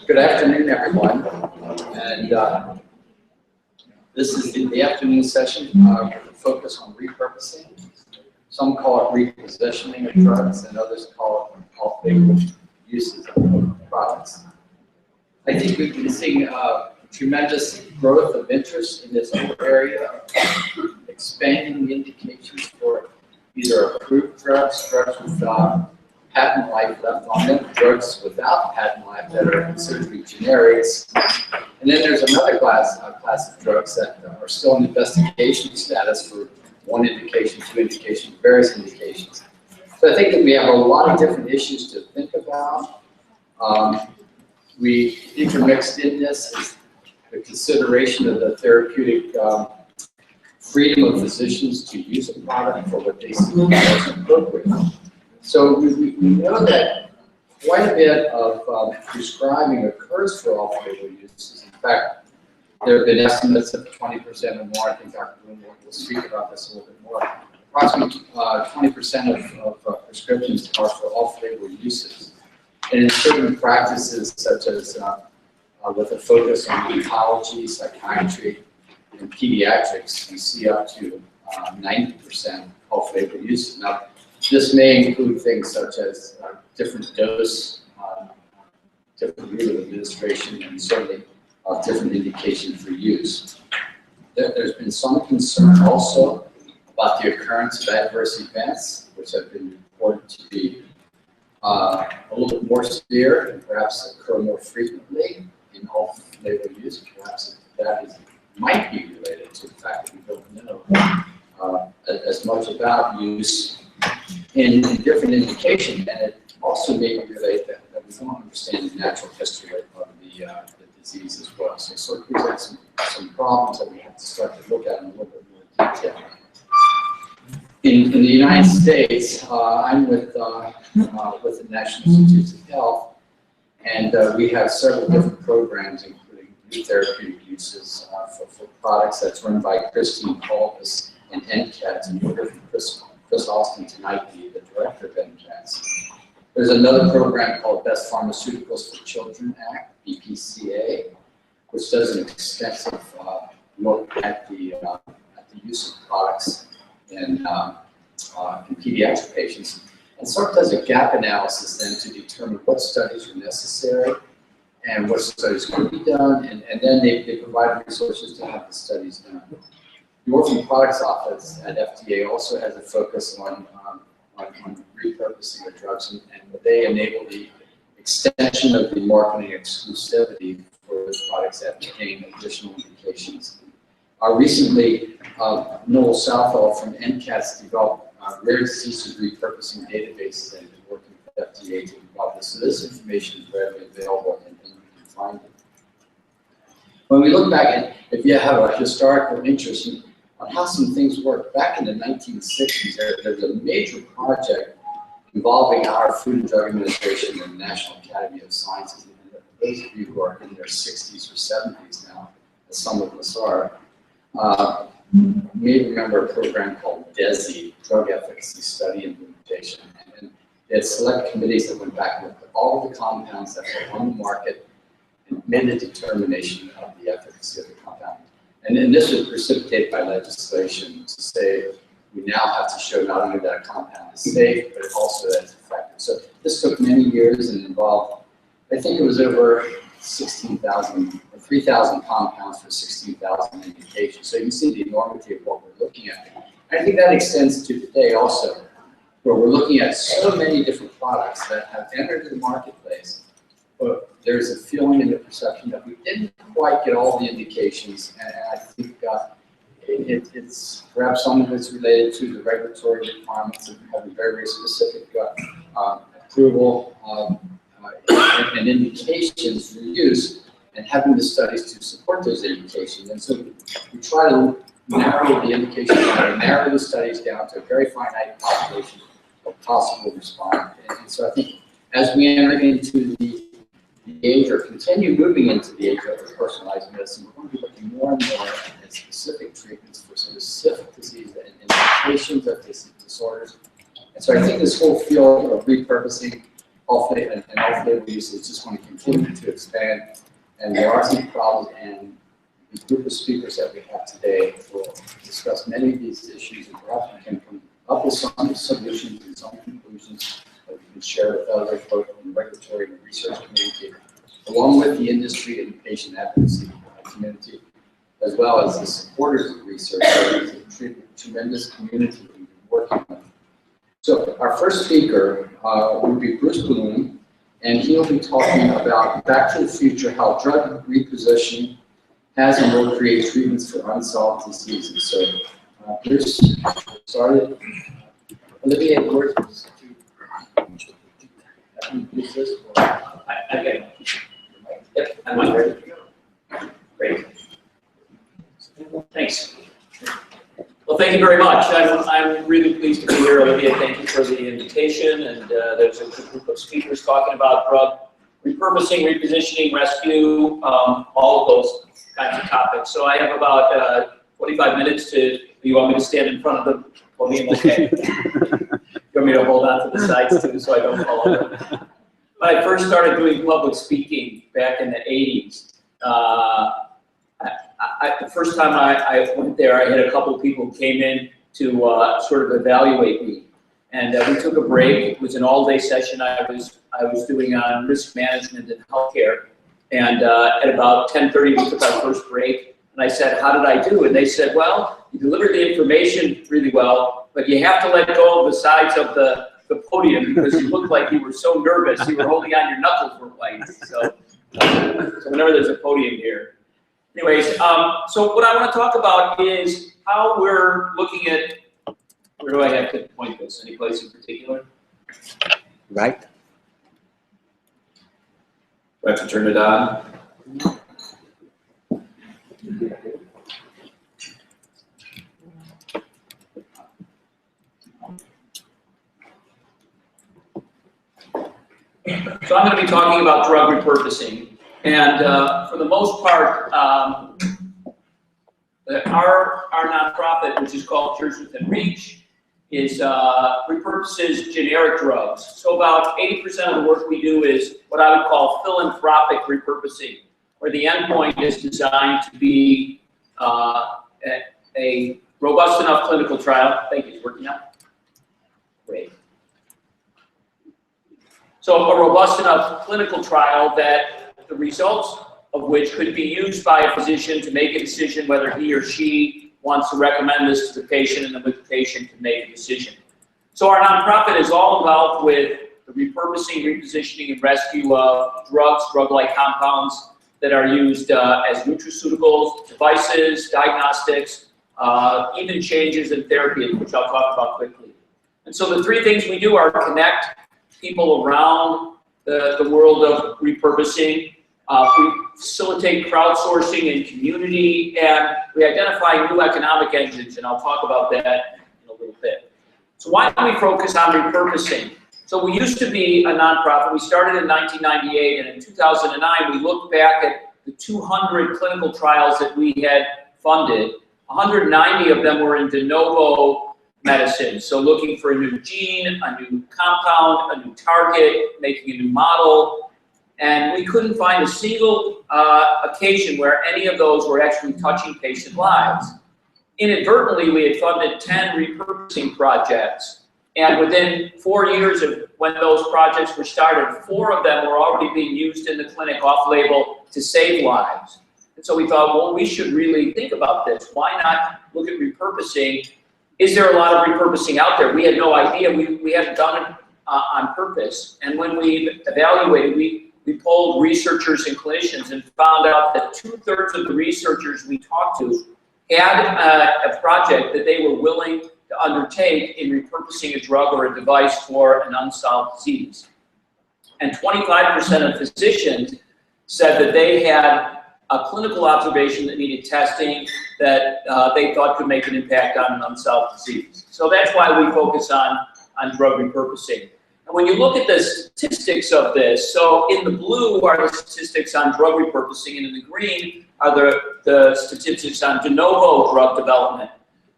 Good afternoon, everyone. And this is the afternoon session with a focus on repurposing. Some call it repositioning of drugs, and others call it off-label uses of products. I think we've been seeing tremendous growth of interest in this whole area, expanding the indications for either approved drugs, drugs with patent life left on them, drugs without patent life that are considered to be generics. And then there's another class of drugs that are still in investigation status for one indication, two indications, various indications. So I think that we have a lot of different issues to think about. We intermixed in this is the consideration of the therapeutic freedom of physicians to use a product for what they see as appropriate. So we know that quite a bit of prescribing occurs for off-label uses. In fact, there have been estimates of 20% or more. I think Dr. Bloom will speak about this a little bit more. Approximately 20% of prescriptions are for off-label uses. And in certain practices, such as with a focus on oncology, psychiatry, and pediatrics, we see up to 90% off-label use. Now, this may include things such as different dose, different route of administration, and certainly different indication for use. There's been some concern also about the occurrence of adverse events, which have been reported to be a little bit more severe and perhaps occur more frequently in off-label use. Perhaps that might be related to the fact that we don't know as much about use in different indications, and it also may be related that we don't understand the natural history of the disease as well. So it sort of presents some problems that we have to start to look at in a little bit more detail. In the United States, I'm with the National Institutes of Health, and we have several different programs, including new therapeutic uses for products that's run by Christine Colbus and NCATS, and we're from Chris Austin tonight, the director of NCATS. There's another program called Best Pharmaceuticals for Children Act, BPCA, which does an extensive look at the use of products in pediatric patients, and sort of does a gap analysis then to determine what studies are necessary and what studies could be done, and then they provide resources to have the studies done. The Orphan Products Office at FDA also has a focus on repurposing of drugs, and they enable the extension of the marketing exclusivity for those products that contain additional indications. Recently, Noel Southall from NCATS developed rare diseases repurposing databases and is working with FDA to develop this. So this information is readily available and you can find it. When we look back at, if you have a historical interest in on how some things work, back in the 1960s, there's a major project involving our Food and Drug Administration and the National Academy of Sciences. And those of you who are in their 60s or 70s now, as some of us are, may remember a program called DESI, Drug Efficacy Study Implementation. And They had select committees that went back and looked at all of the compounds that were on the market and made a determination of the efficacy of the compound. And then this was precipitated by legislation to say we now have to show not only that a compound is safe, but also that it's effective. So this took many years and involved, I think it was over 16,000 or 3,000 compounds for 16,000 indications. So you can see the enormity of what we're looking at. I think that extends to today also, where we're looking at so many different products that have entered the marketplace, but there's a feeling and a perception that we didn't quite get all the indications, and I think it's perhaps some of it's related to the regulatory requirements of having very, very specific approval and indications for use, and having the studies to support those indications. And so we try to narrow the indications down, and narrow the studies down to a very finite population of possible responders. And so I think as we enter into the age, or continue moving into the age of personalized medicine, we're going to be looking more and more at specific treatments for specific diseases and indications of disorders. And so I think this whole field of repurposing off-label and off-label use is just going to continue to expand. And there are some problems, and the group of speakers that we have today will discuss many of these issues, and perhaps we can come up with some solutions and some conclusions that we can share with others, both in the regulatory and research community, along with the industry and the patient advocacy community, as well as the supporters of research. It's a tremendous community we've been working with. So our first speaker will be Bruce Bloom, and he'll be talking about Back to the Future, how drug repositioning has and will create treatments for unsolved diseases. So Bruce started. Olivia, yours was Okay. Yep, I'm ready to go. Great. Thanks. Well, thank you very much. I'm really pleased to be here, Olivia. Thank you for the invitation. And there's a group of speakers talking about drug repurposing, repositioning, rescue, all of those kinds of topics. So I have about 45 minutes to. Do you want me to stand in front of the podium? Okay. You want me to hold on to the sides too, so I don't fall over? When I first started doing public speaking back in the 80s, the first time I went there, I had a couple of people who came in to sort of evaluate me. And we took a break. It was an all-day session I was doing on risk management and healthcare. And at about 10:30, we took our first break. And I said, how did I do? And they said, well, you delivered the information really well, but you have to let go of the sides of the podium because you looked like you were so nervous. You were holding on, your knuckles were white. So whenever there's a podium here. Anyways, so what I want to talk about is how we're looking at, where do I have to point this? Any place in particular? Right. Do I have to turn it on? So I'm going to be talking about drug repurposing. And for the most part, our nonprofit, which is called Cures Within Reach, is repurposes generic drugs. So about 80% of the work we do is what I would call philanthropic repurposing, where the endpoint is designed to be a robust enough clinical trial. Thank you, it's working out. Great. So a robust enough clinical trial that the results of which could be used by a physician to make a decision whether he or she wants to recommend this to the patient, and then the patient can make a decision. So our nonprofit is all involved with the repurposing, repositioning, and rescue of drugs, drug-like compounds that are used as nutraceuticals, devices, diagnostics, even changes in therapy, which I'll talk about quickly. And so the three things we do are connect people around the world of repurposing. We facilitate crowdsourcing and community, and we identify new economic engines, and I'll talk about that in a little bit. So why do we focus on repurposing? So we used to be a nonprofit. We started in 1998, and in 2009, we looked back at the 200 clinical trials that we had funded. 190 of them were in de novo medicine. So looking for a new gene, a new compound, a new target, making a new model. And we couldn't find a single occasion where any of those were actually touching patient lives. Inadvertently, we had funded 10 repurposing projects. And within 4 years of when those projects were started, 4 of them were already being used in the clinic off-label to save lives. And so we thought, well, we should really think about this. Why not look at repurposing? Is there a lot of repurposing out there? We had no idea. We hadn't done it on purpose. And when we evaluated, we polled researchers and clinicians and found out that 2/3 of the researchers we talked to had a project that they were willing to undertake in repurposing a drug or a device for an unsolved disease. And 25% of physicians said that they had a clinical observation that needed testing that they thought could make an impact on an unsolved disease. So that's why we focus on drug repurposing. And when you look at the statistics of this, so in the blue are the statistics on drug repurposing, and in the green are the statistics on de novo drug development.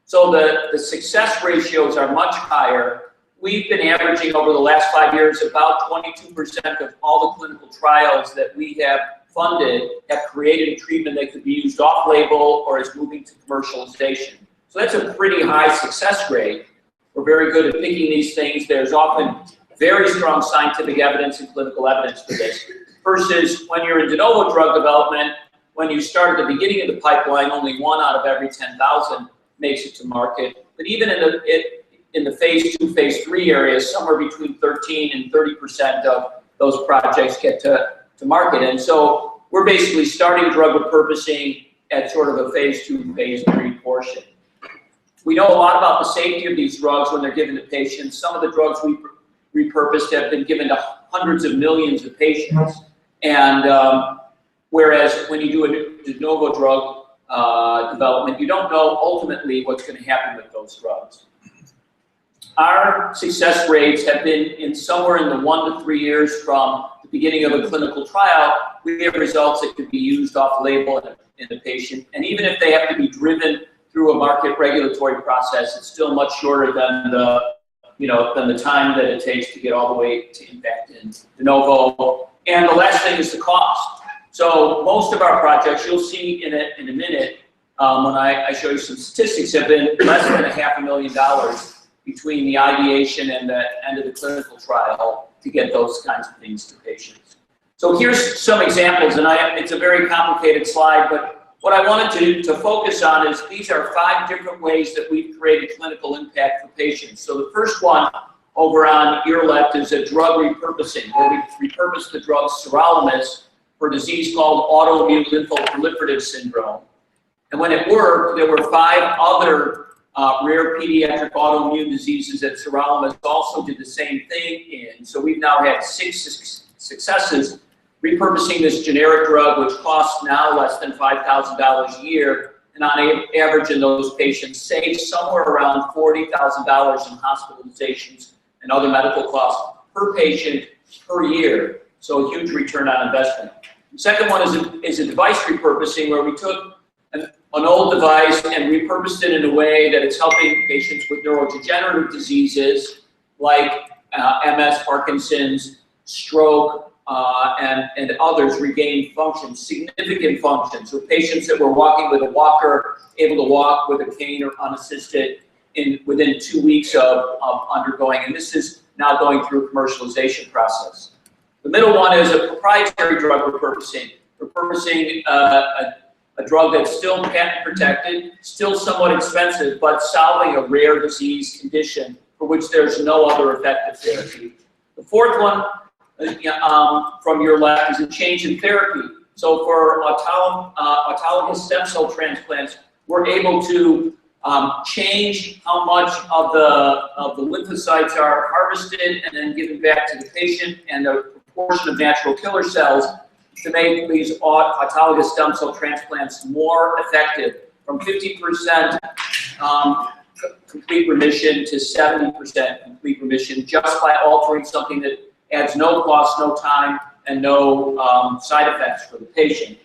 So the success ratios are much higher. We've been averaging over the last 5 years about 22% of all the clinical trials that we have funded have created a treatment that could be used off-label or is moving to commercialization. So that's a pretty high success rate. We're very good at picking these things. There's often very strong scientific evidence and clinical evidence for this. Versus when you're in de novo drug development, when you start at the beginning of the pipeline, only 1 out of every 10,000 makes it to market. But even in the phase 2, phase 3 areas, somewhere between 13 and 30% of those projects get to market. And so we're basically starting drug repurposing at sort of a phase 2, phase 3 portion. We know a lot about the safety of these drugs when they're given to patients. Some of the drugs we repurposed have been given to hundreds of millions of patients. And whereas when you do a de novo drug development, you don't know ultimately what's going to happen with those drugs. Our success rates have been in somewhere in the 1 to 3 years from the beginning of a clinical trial. We have results that could be used off-label in the patient. And even if they have to be driven through a market regulatory process, it's still much shorter than the time that it takes to get all the way to impact in de novo. And the last thing is the cost. So most of our projects, you'll see in a minute, when I show you some statistics, have been less than $500,000 between the ideation and the end of the clinical trial to get those kinds of things to patients. So here's some examples, and it's a very complicated slide, but what I wanted to focus on is these are 5 different ways that we've created clinical impact for patients. So the first one over on your left is a drug repurposing, where we repurposed the drug sirolimus for a disease called autoimmune lymphoproliferative syndrome. And when it worked, there were 5 other rare pediatric autoimmune diseases that sirolimus also did the same thing in. So we've now had 6 successes repurposing this generic drug, which costs now less than $5,000 a year, and on average in those patients saves somewhere around $40,000 in hospitalizations and other medical costs per patient per year. So a huge return on investment. The second one is a device repurposing, where we took an old device and repurposed it in a way that it's helping patients with neurodegenerative diseases like MS, Parkinson's, stroke, and others regain function, significant function. So patients that were walking with a walker, able to walk with a cane or unassisted within 2 weeks of undergoing, and this is now going through a commercialization process. The middle one is a proprietary drug repurposing a drug that's still patent protected, still somewhat expensive, but solving a rare disease condition for which there's no other effective therapy. The fourth one from your left is a change in therapy. So for autologous stem cell transplants, we're able to change how much of the lymphocytes are harvested and then given back to the patient, and the proportion of natural killer cells to make these autologous stem cell transplants more effective, from 50% complete remission to 70% complete remission, just by altering something that adds no cost, no time, and no side effects for the patient.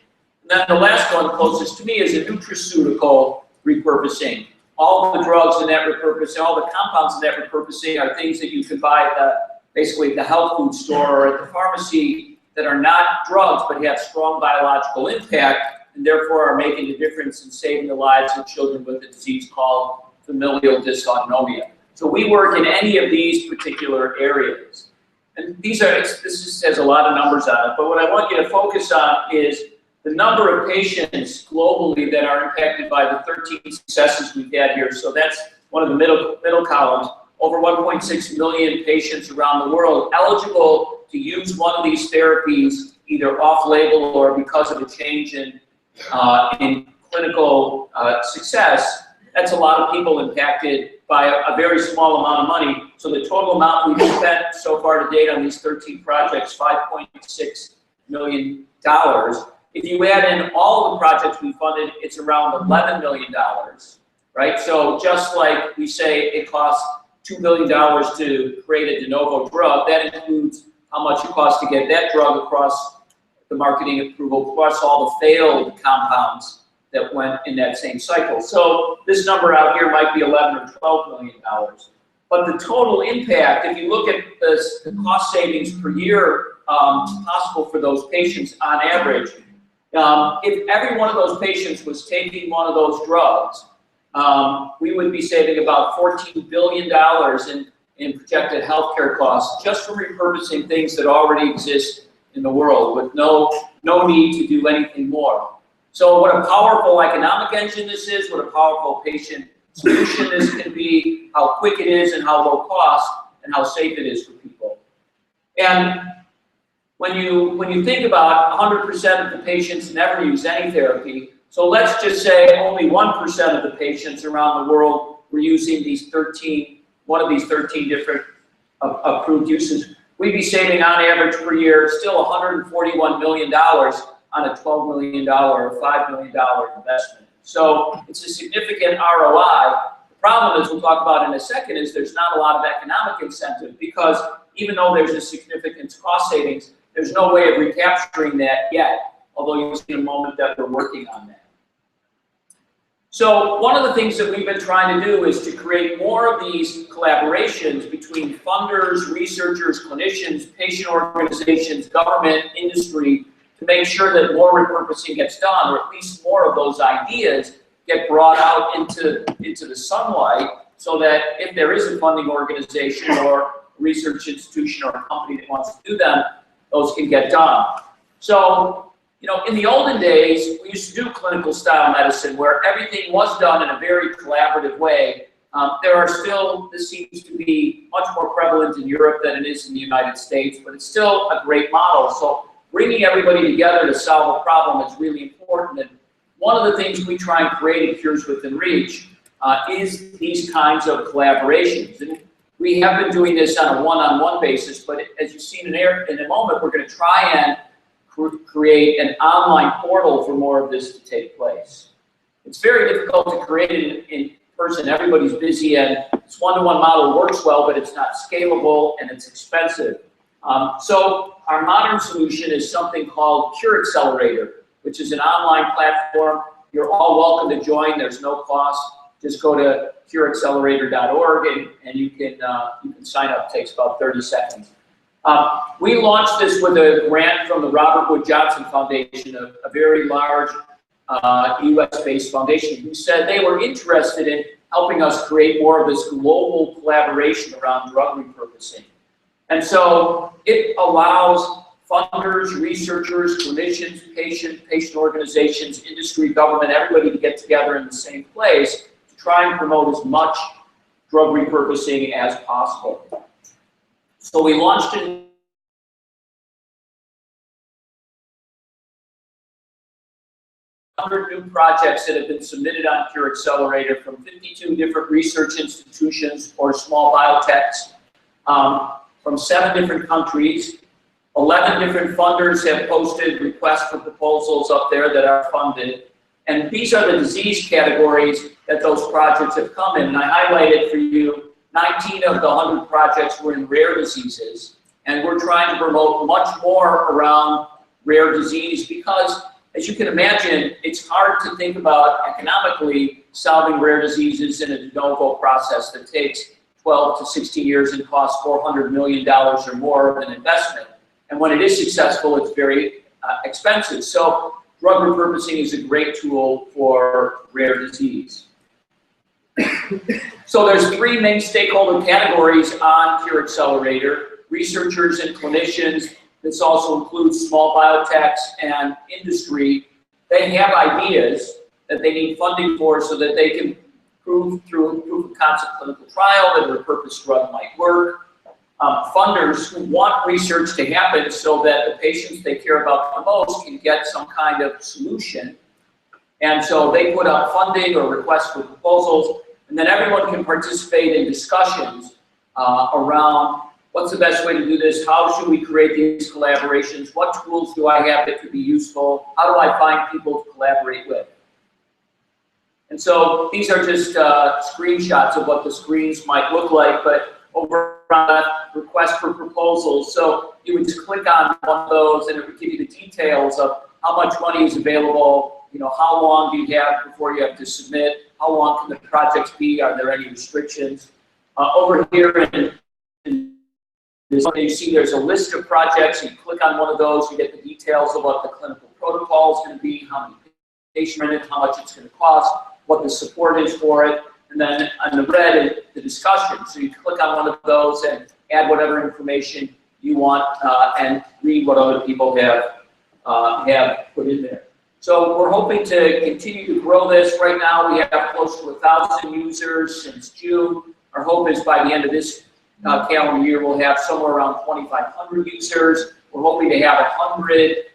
And then the last one closest to me is a nutraceutical repurposing. all the drugs in that repurposing, all the compounds in that repurposing are things that you can buy at basically at the health food store or at the pharmacy that are not drugs but have strong biological impact and therefore are making a difference in saving the lives of children with a disease called familial dysautonomia. So we work in any of these particular areas. And this just has a lot of numbers on it, but what I want you to focus on is the number of patients globally that are impacted by the 13 successes we've had here. So that's one of the middle columns. Over 1.6 million patients around the world eligible to use one of these therapies, either off-label or because of a change in clinical success. That's a lot of people impacted by a very small amount of money. So the total amount we've spent so far to date on these 13 projects, $5.6 million. If you add in all the projects we funded, it's around $11 million, right? So just like we say it costs $2 billion to create a Denovo drug, that includes how much it costs to get that drug across the marketing approval, plus all the failed compounds that went in that same cycle. So this number out here might be 11 or $12 million. But the total impact, if you look at the cost savings per year possible for those patients on average, if every one of those patients was taking one of those drugs, we would be saving about $14 billion in projected healthcare costs just from repurposing things that already exist in the world with no need to do anything more. So what a powerful economic engine this is, what a powerful patient solution this can be, how quick it is and how low cost and how safe it is for people. And when you think about 100% of the patients never use any therapy, so let's just say only 1% of the patients around the world were using one of these 13 different approved uses, we'd be saving on average per year still $141 million on a $12 million or $5 million investment. So it's a significant ROI. The problem, as we'll talk about in a second, is there's not a lot of economic incentive because even though there's a significant cost savings, there's no way of recapturing that yet, although you'll see in a moment that we're working on that. So one of the things that we've been trying to do is to create more of these collaborations between funders, researchers, clinicians, patient organizations, government, industry, to make sure that more repurposing gets done, or at least more of those ideas get brought out into the sunlight so that if there is a funding organization or research institution or a company that wants to do them, those can get done. So, in the olden days, we used to do clinical style medicine where everything was done in a very collaborative way. This seems to be much more prevalent in Europe than it is in the United States, but it's still a great model. So bringing everybody together to solve a problem is really important. And one of the things we try and create at Cures Within Reach is these kinds of collaborations. And we have been doing this on a one-on-one basis, but as you've seen in a moment, we're going to try and create an online portal for more of this to take place. It's very difficult to create it in person. Everybody's busy, and this one-to-one model works well, but it's not scalable and it's expensive. So our modern solution is something called Cure Accelerator, which is an online platform. You're all welcome to join. There's no cost. Just go to cureaccelerator.org and you can sign up. It takes about 30 seconds. We launched this with a grant from the Robert Wood Johnson Foundation, a very large US-based foundation, who said they were interested in helping us create more of this global collaboration around drug repurposing. And so it allows funders, researchers, clinicians, patient organizations, industry, government, everybody to get together in the same place to try and promote as much drug repurposing as possible. So we launched in new projects that have been submitted on Cure Accelerator from 52 different research institutions or small biotechs from 7 different countries. 11 different funders have posted requests for proposals up there that are funded. And these are the disease categories that those projects have come in. And I highlighted for you 19 of the 100 projects were in rare diseases. And we're trying to promote much more around rare disease because, as you can imagine, it's hard to think about economically solving rare diseases in a de novo process that takes 12 to 16 years and costs $400 million or more of an investment. And when it is successful, it's very expensive. So drug repurposing is a great tool for rare disease. So there's three main stakeholder categories on Cure Accelerator: researchers and clinicians. This also includes small biotechs and industry. They have ideas that they need funding for so that they can prove through a proof of concept clinical trial that a repurposed drug might work. Funders who want research to happen so that the patients they care about the most can get some kind of solution. And so they put out funding or requests for proposals, and then everyone can participate in discussions around what's the best way to do this, how should we create these collaborations, what tools do I have that could be useful, how do I find people to collaborate with. And so these are just screenshots of what the screens might look like, but over on that, request for proposals. So you would just click on one of those and it would give you the details of how much money is available, you know, how long do you have before you have to submit, how long can the projects be, are there any restrictions. Over here in this one, you see there's a list of projects. You click on one of those, you get the details of what the clinical protocol is going to be, how many patients are in it, how much it's going to cost, what the support is for it. And then on the red, the discussion. So you click on one of those and add whatever information you want and read what other people have put in there. So we're hoping to continue to grow this. Right now we have close to 1,000 users since June. Our hope is by the end of this calendar year we'll have somewhere around 2,500 users. We're hoping to have 100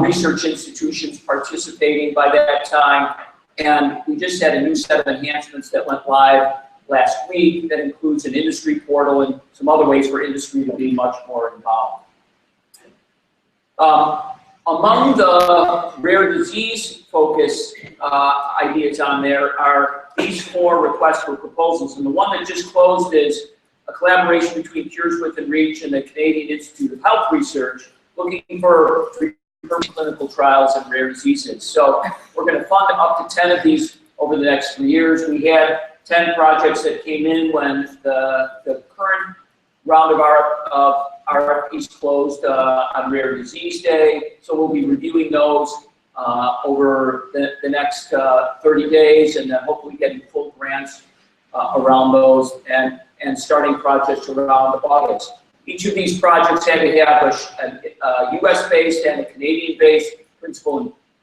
research institutions participating by that time. And we just had a new set of enhancements that went live last week that includes an industry portal and some other ways for industry to be much more involved. Among the rare disease focus ideas on there are these 4 requests for proposals. And the one that just closed is a collaboration between Cures Within Reach and the Canadian Institute of Health Research looking for clinical trials in rare diseases. So we're going to fund up to 10 of these over the next 3 years. We had 10 projects that came in when the current round of RFPs closed on Rare Disease Day. So we'll be reviewing those over the next 30 days and then hopefully getting full grants around those and starting projects around August. Each of these projects had to have a US-based and a Canadian-based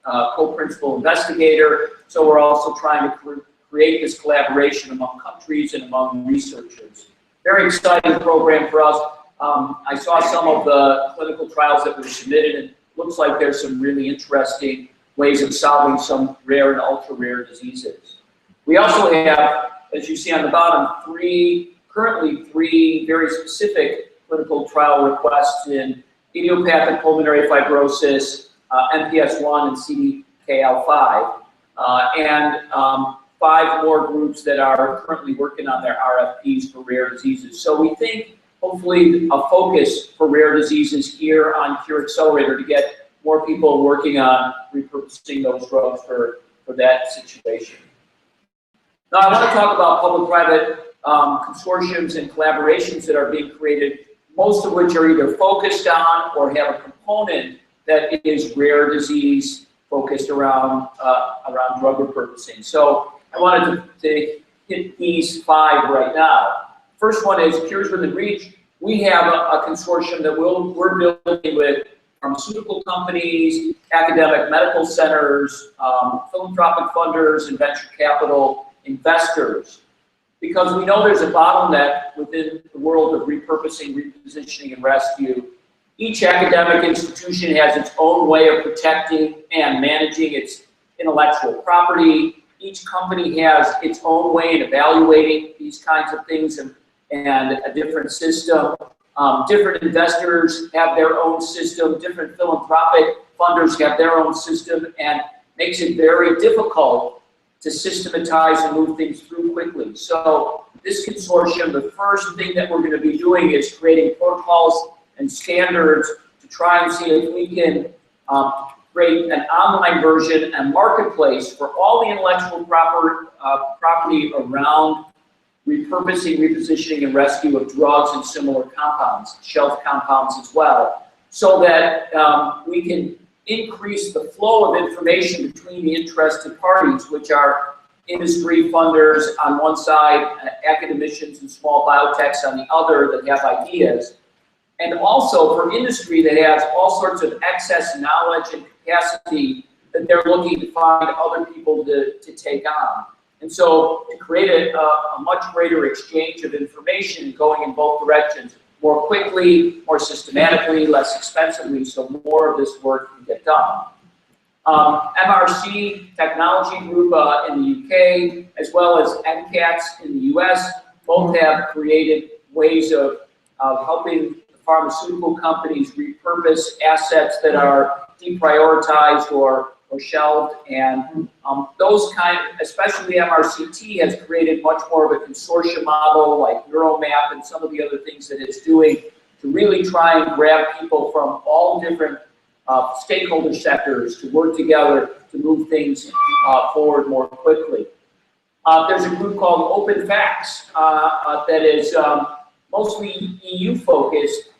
co-principal investigator. So we're also trying to create this collaboration among countries and among researchers. Very exciting program for us. I saw some of the clinical trials that were submitted, and it looks like there's some really interesting ways of solving some rare and ultra-rare diseases. We also have, as you see on the bottom, currently three very specific clinical trial requests in idiopathic pulmonary fibrosis, MPS 1, and CDKL5, and 5 more groups that are currently working on their RFPs for rare diseases. So we think, hopefully, a focus for rare diseases here on Cure Accelerator to get more people working on repurposing those drugs for that situation. Now, I want to talk about public-private consortiums and collaborations that are being created, most of which are either focused on or have a component that is rare disease focused around drug repurposing. So I wanted to hit these 5 right now. First one is Cures Within Reach. We have a consortium that we're building with pharmaceutical companies, academic medical centers, philanthropic funders, and venture capital investors. Because we know there's a bottleneck within the world of repurposing, repositioning, and rescue. Each academic institution has its own way of protecting and managing its intellectual property. Each company has its own way in evaluating these kinds of things and a different system. Different investors have their own system. Different philanthropic funders have their own system, and makes it very difficult to systematize and move things through quickly. So this consortium, the first thing that we're going to be doing is creating protocols and standards to try and see if we can create an online version and marketplace for all the intellectual property around repurposing, repositioning, and rescue of drugs and similar compounds, shelf compounds as well, so that we can increase the flow of information between the interested parties, which are industry funders on one side, academicians and small biotechs on the other that have ideas, and also for industry that has all sorts of excess knowledge and capacity that they're looking to find other people to take on. And so to create a much greater exchange of information going in both directions, more quickly, more systematically, less expensively, so more of this work can get done. MRC Technology Group in the UK, as well as NCATS in the US, both have created ways of helping pharmaceutical companies repurpose assets that are deprioritized or shelved, and those especially MRCT has created much more of a consortium model like Neuromap and some of the other things that it's doing to really try and grab people from all different stakeholder sectors to work together to move things forward more quickly. There's a group called Open Facts that is mostly EU focused,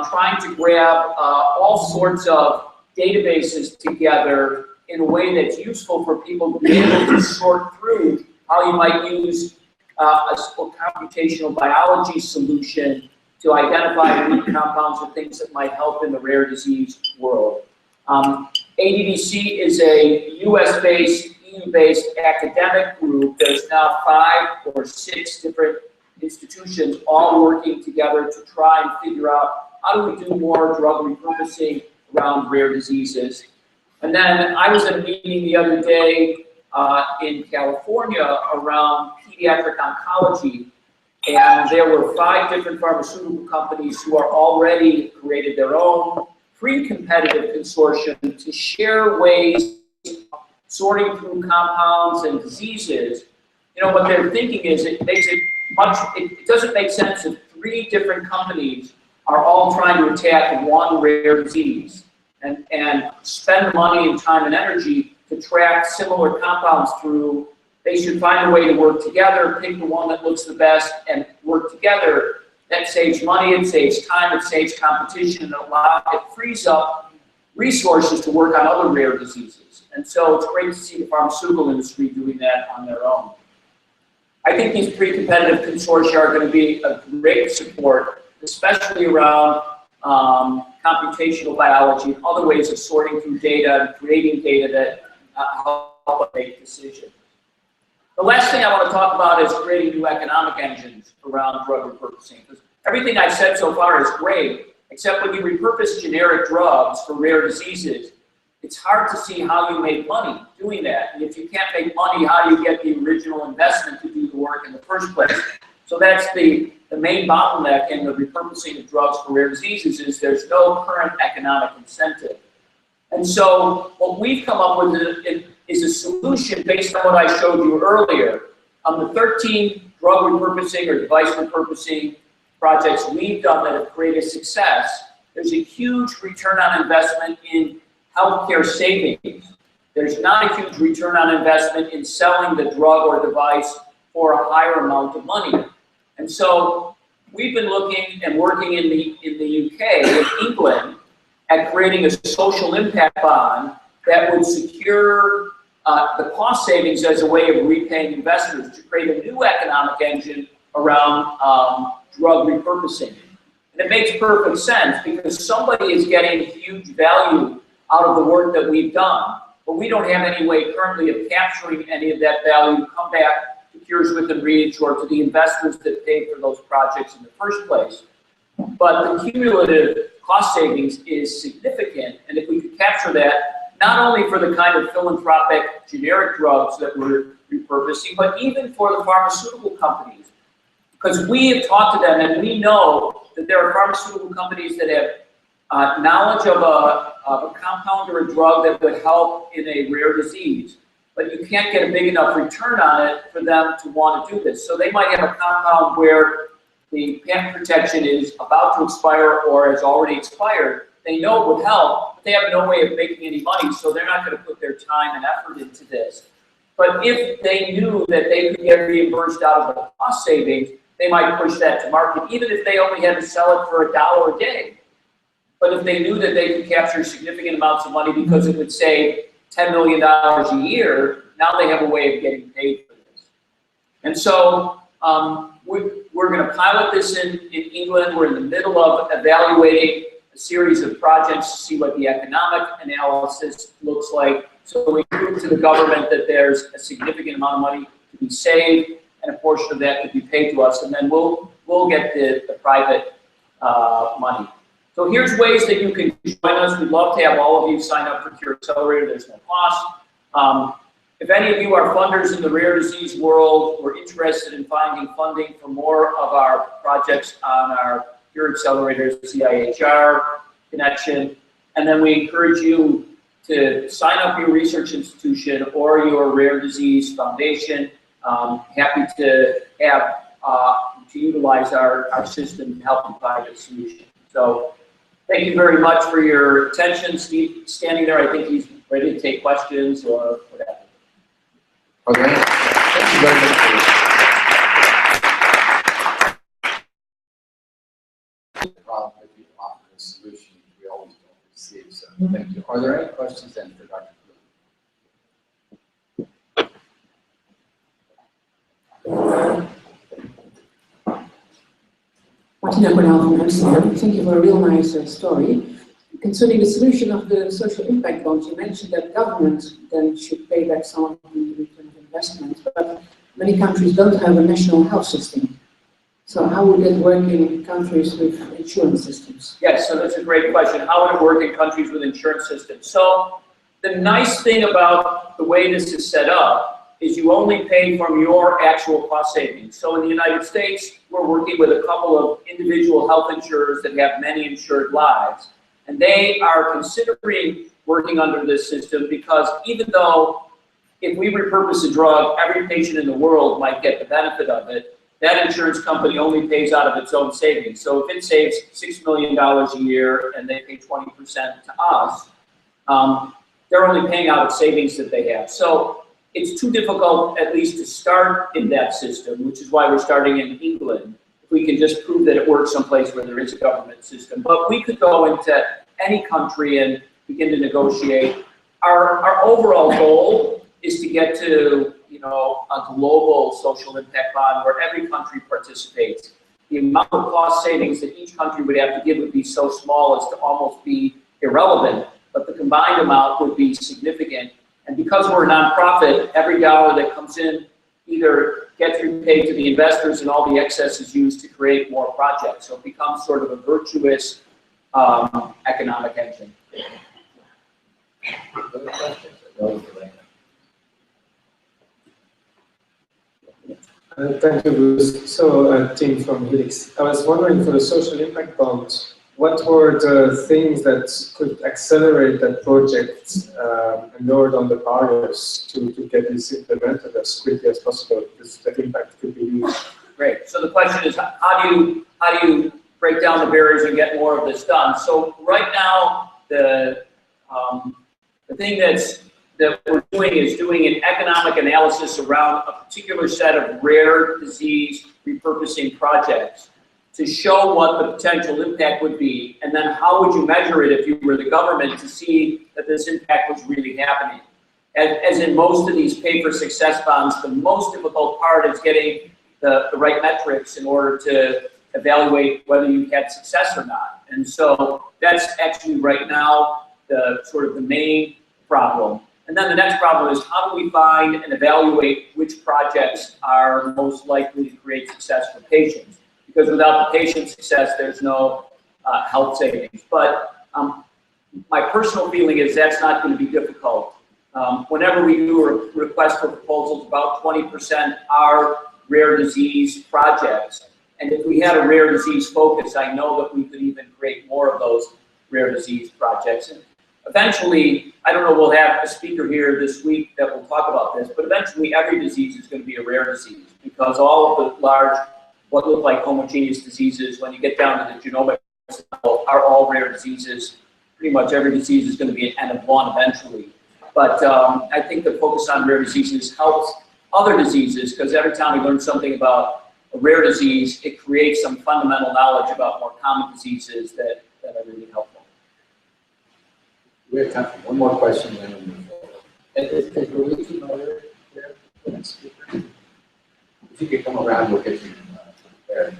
trying to grab all sorts of databases together in a way that's useful for people to be able to sort through how you might use a computational biology solution to identify unique compounds or things that might help in the rare disease world. ADDC is a US-based, EU-based academic group. There's now 5 or 6 different institutions all working together to try and figure out how do we do more drug repurposing around rare diseases. And then I was at a meeting the other day in California around pediatric oncology, and there were 5 different pharmaceutical companies who are already created their own pre-competitive consortium to share ways of sorting through compounds and diseases. You know, what they're thinking is it doesn't make sense if 3 different companies are all trying to attack one rare disease and spend money and time and energy to track similar compounds through. They should find a way to work together, pick the one that looks the best, and work together. That saves money, it saves time, it saves competition, and it frees up resources to work on other rare diseases. And so it's great to see the pharmaceutical industry doing that on their own. I think these pre-competitive consortia are going to be a great support, especially around computational biology and other ways of sorting through data and creating data that help make decisions. The last thing I want to talk about is creating new economic engines around drug repurposing. Because everything I've said so far is great, except when you repurpose generic drugs for rare diseases, it's hard to see how you make money doing that. And if you can't make money, how do you get the original investment to do the work in the first place? So that's the main bottleneck in the repurposing of drugs for rare diseases is there's no current economic incentive. And so what we've come up with is a solution based on what I showed you earlier. The 13 drug repurposing or device repurposing projects we've done that have created success, there's a huge return on investment in healthcare savings. There's not a huge return on investment in selling the drug or device for a higher amount of money. And so we've been looking and working in the UK, in England, at creating a social impact bond that would secure the cost savings as a way of repaying investors to create a new economic engine around drug repurposing. And it makes perfect sense because somebody is getting huge value out of the work that we've done, but we don't have any way currently of capturing any of that value to come back to Cures With and Reach or to the investors that paid for those projects in the first place. But the cumulative cost savings is significant, and if we could capture that, not only for the kind of philanthropic generic drugs that we're repurposing, but even for the pharmaceutical companies. Because we have talked to them and we know that there are pharmaceutical companies that have knowledge of a compound or a drug that would help in a rare disease, but you can't get a big enough return on it for them to want to do this. So they might have a compound where the patent protection is about to expire or has already expired, they know it would help, but they have no way of making any money, so they're not going to put their time and effort into this. But if they knew that they could get reimbursed out of the cost savings, they might push that to market, even if they only had to sell it for $1 a day. But if they knew that they could capture significant amounts of money because it would save $10 million a year, now they have a way of getting paid for this. And so we're going to pilot this in England. We're in the middle of evaluating a series of projects to see what the economic analysis looks like. So we prove to the government that there's a significant amount of money to be saved, and a portion of that could be paid to us, and then we'll get the private money. So here's ways that you can join us. We'd love to have all of you sign up for Cure Accelerator. There's no cost. If any of you are funders in the rare disease world, we're interested in finding funding for more of our projects on our Cure Accelerator CIHR connection. And then we encourage you to sign up your research institution or your rare disease foundation. Happy to have to utilize our system to help you find a solution. So thank you very much for your attention. Steve standing there, I think he's ready to take questions or whatever. Okay. Thank you very much for the problem if you offer a solution we always don't receive. So thank you. Are there any questions then for Dr. Martina Bernal from Amsterdam. Thank you for a real nice story. Concerning the solution of the social impact bonds, you mentioned that government then should pay back some of the return of investment, but many countries don't have a national health system. So how would it work in countries with insurance systems? Yes, so that's a great question. How would it work in countries with insurance systems? So the nice thing about the way this is set up is you only pay from your actual cost savings. So in the United States, we're working with a couple of individual health insurers that have many insured lives. And they are considering working under this system because even though if we repurpose a drug, every patient in the world might get the benefit of it, that insurance company only pays out of its own savings. So if it saves $6 million a year and they pay 20% to us, they're only paying out of savings that they have. So it's too difficult, at least to start in that system, which is why we're starting in England. If we can just prove that it works someplace where there is a government system. But we could go into any country and begin to negotiate. Our overall goal is to get to, a global social impact bond where every country participates. The amount of cost savings that each country would have to give would be so small as to almost be irrelevant, but the combined amount would be significant. And because we're a nonprofit, every dollar that comes in either gets repaid to the investors and all the excess is used to create more projects. So it becomes sort of a virtuous economic engine. Other questions? Thank you, Bruce. So, Tim from Helix. I was wondering for the social impact bond, what were the things that could accelerate that project and lower down the barriers to get this implemented as quickly as possible, because the impact could be huge? Great. So the question is, how do you break down the barriers and get more of this done? So right now, the thing that we're doing is doing an economic analysis around a particular set of rare disease repurposing projects to show what the potential impact would be, and then how would you measure it if you were the government to see that this impact was really happening. As in most of these pay-for-success bonds, the most difficult part is getting the right metrics in order to evaluate whether you've had success or not. And so that's actually right now the main problem. And then the next problem is, how do we find and evaluate which projects are most likely to create success for patients? Because without the patient success, there's no health savings. But my personal feeling is that's not going to be difficult. Whenever we do a request for proposals, about 20% are rare disease projects. And if we had a rare disease focus, I know that we could even create more of those rare disease projects. And eventually, I don't know, we'll have a speaker here this week that will talk about this, but eventually every disease is going to be a rare disease because all of the large, what look like homogeneous diseases, when you get down to the genomic level, are all rare diseases. pretty much every disease is going to be an N of 1 eventually. But I think the focus on rare diseases helps other diseases, because every time we learn something about a rare disease, it creates some fundamental knowledge about more common diseases that are really helpful. We have time for one more question, then we'll move forward. Is Luigi Miller there, the next speaker? If you could come around, we'll get you there.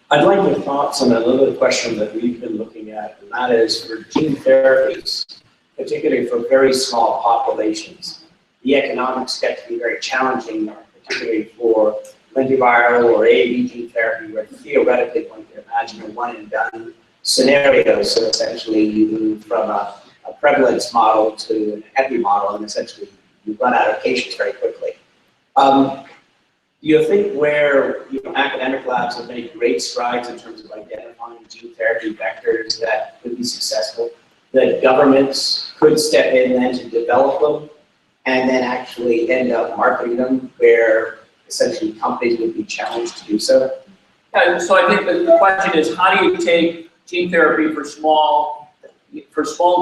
I'd like your thoughts on another question that we've been looking at, and that is for gene therapies, particularly for very small populations. The economics get to be very challenging, particularly for lentiviral or AAV gene therapy, where theoretically one can imagine a one and done scenario. So essentially you move from a prevalence model to an epi model, and essentially you run out of patients very quickly. Do you think where academic labs have made great strides in terms of identifying gene therapy vectors that could be successful, that governments could step in then to develop them and then actually end up marketing them, where essentially companies would be challenged to do so? Yeah, so I think the question is, how do you take gene therapy for small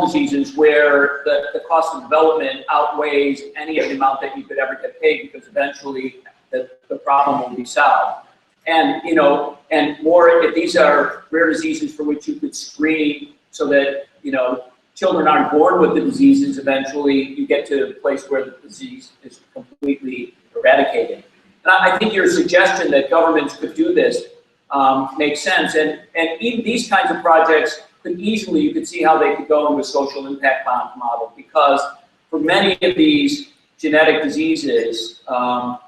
diseases where the cost of development outweighs any of the amount that you could ever get paid, because eventually the problem will be solved. And and more if these are rare diseases for which you could screen so that children aren't born with the diseases, eventually you get to a place where the disease is completely eradicated. And I think your suggestion that governments could do this makes sense. And even these kinds of projects could easily, you could see how they could go into a social impact bond model, because for many of these genetic diseases, the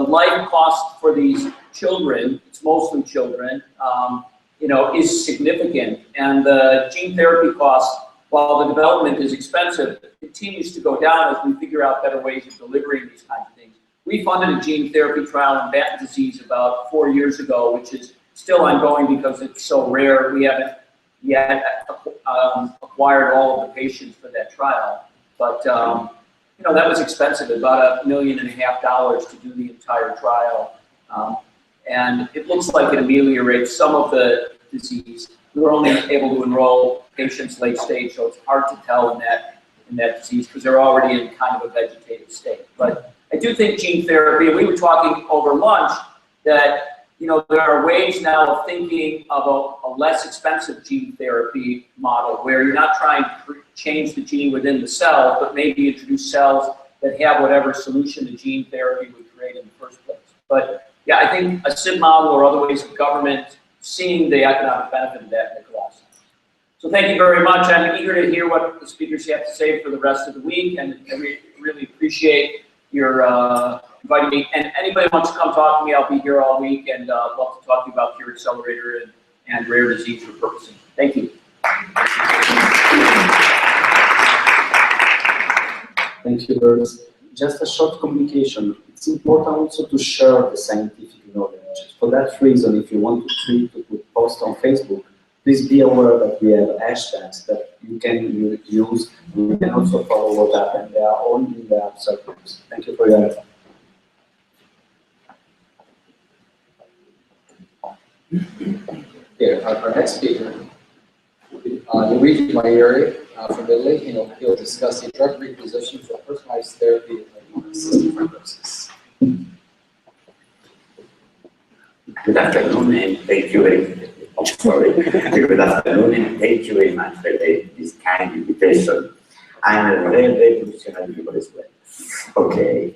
life cost for these children, it's mostly children, is significant. And the gene therapy cost, while the development is expensive, continues to go down as we figure out better ways of delivering these kinds of things. We funded a gene therapy trial in Batten disease about 4 years ago, which is still ongoing because it's so rare. We haven't yet acquired all of the patients for that trial. But that was expensive, about $1.5 million to do the entire trial. And it looks like it ameliorates some of the disease. We were only able to enroll patients late stage, so it's hard to tell in that disease because they're already in kind of a vegetative state. But I do think gene therapy, and we were talking over lunch that there are ways now of thinking of a less expensive gene therapy model where you're not trying to change the gene within the cell, but maybe introduce cells that have whatever solution the gene therapy would create in the first place. But yeah, I think a SIB model or other ways of government seeing the economic benefit of that make a lot of sense. So thank you very much. I'm eager to hear what the speakers have to say for the rest of the week, and we really appreciate your inviting me. And anybody wants to come talk to me, I'll be here all week, and love to talk to you about your Accelerator and rare disease repurposing. Thank you. Thank you, Doris. Just a short communication. It's important also to share the scientific knowledge. For that reason, if you want to tweet or put post on Facebook, please be aware that we have hashtags that you can use. You can also follow what happened. They are all in the subgroups. Thank you for your help. Okay, our next speaker, Luigi Maieri from Italy. He'll discuss the drug reposition for personalized therapy of cystic fibrosis. Good afternoon, and thank you very much. Good afternoon, and thank you very much for this kind invitation. I'm very, very professional people as well. Okay.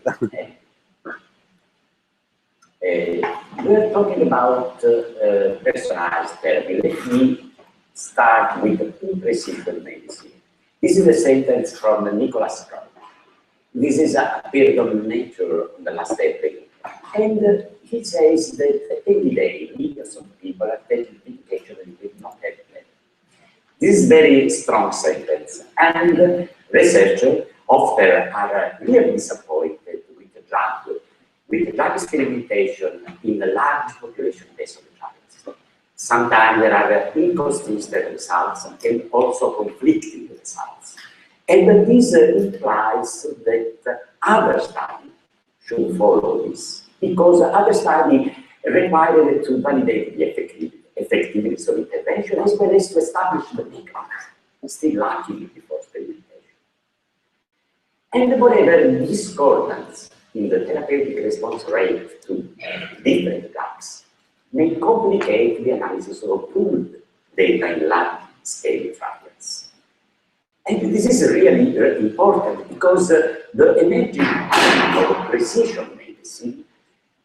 We're talking about personalized therapy. Let me start with precision medicine. This is a sentence from Nicholas Carr. This is appeared on Nature on the last April. And he says that every day millions of people are taking medication and will not have them. This is a very strong sentence. And researchers often are really disappointed with drug experimentation in the large population-based trials. Sometimes there are inconsistent results and also conflicting results. And this implies that other studies should follow this, because other studies require to validate the effectivity. effectiveness of intervention, as well as to establish the background, still lacking before experimentation. And moreover, discordance in the therapeutic response rate to different drugs may complicate the analysis of pooled data in large-scale trials. And this is really important because the emerging of precision medicine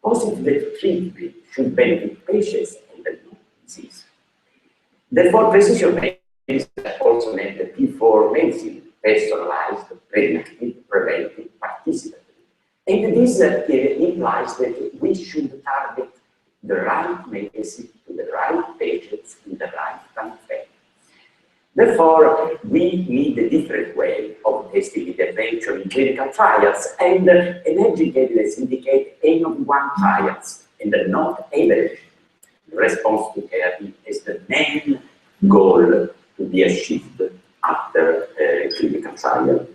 posits that treatment should benefit patients and not disease. Therefore, precision medicine also meant the P4 medicine, personalized, predictive, preventive, participatory. And this implies that we should target the right medicine to the right patients in the right time frame. Therefore, we need a different way of testing intervention in clinical trials, and emerging evidence indicate N of 1 trials and not average response to therapy is the main goal to be achieved after a clinical trial.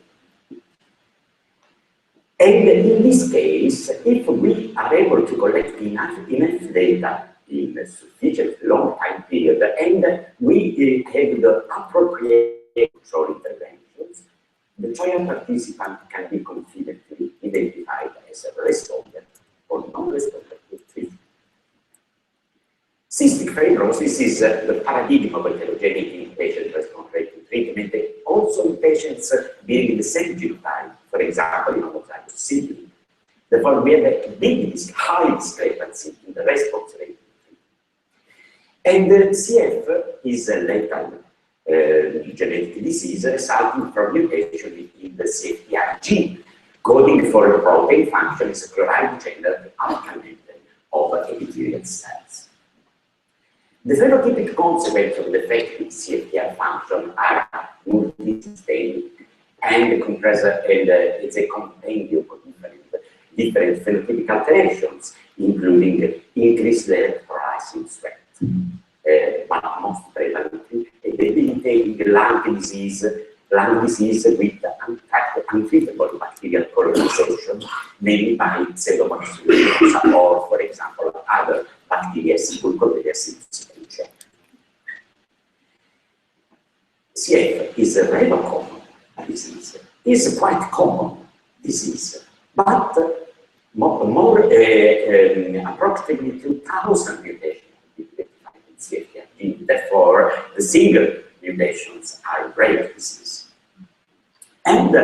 And in this case, if we are able to collect enough data in a sufficient long time period, and we have the appropriate control interventions, the trial participant can be confidently identified as a responder or non-responder to treatment. Cystic fibrosis is the paradigm of heterogeneity in patient response rate to treatment, also in patients bearing the same genotype, for example, in homozygous syndrome. Therefore, we have a big, high discrepancy in the response rate. And CF is a lethal genetic disease resulting from mutation in the CFTR gene, coding for a protein function is a chloride channel alkaline of epithelial cells. The phenotypic consequence of defective CFTR function are multi-systemic and compressor, and it's a compendium of different phenotypic alterations, including increased electrolysis sweat, but most prevalently, a debilitating lung disease with untreatable bacterial colonization, mainly by Pseudomonas or, for example, other bacteria, Burkholderia. CF is a rather common disease. It's quite common disease, but approximately 2,000 mutations in CFTR. Therefore, the single mutations are rare disease. And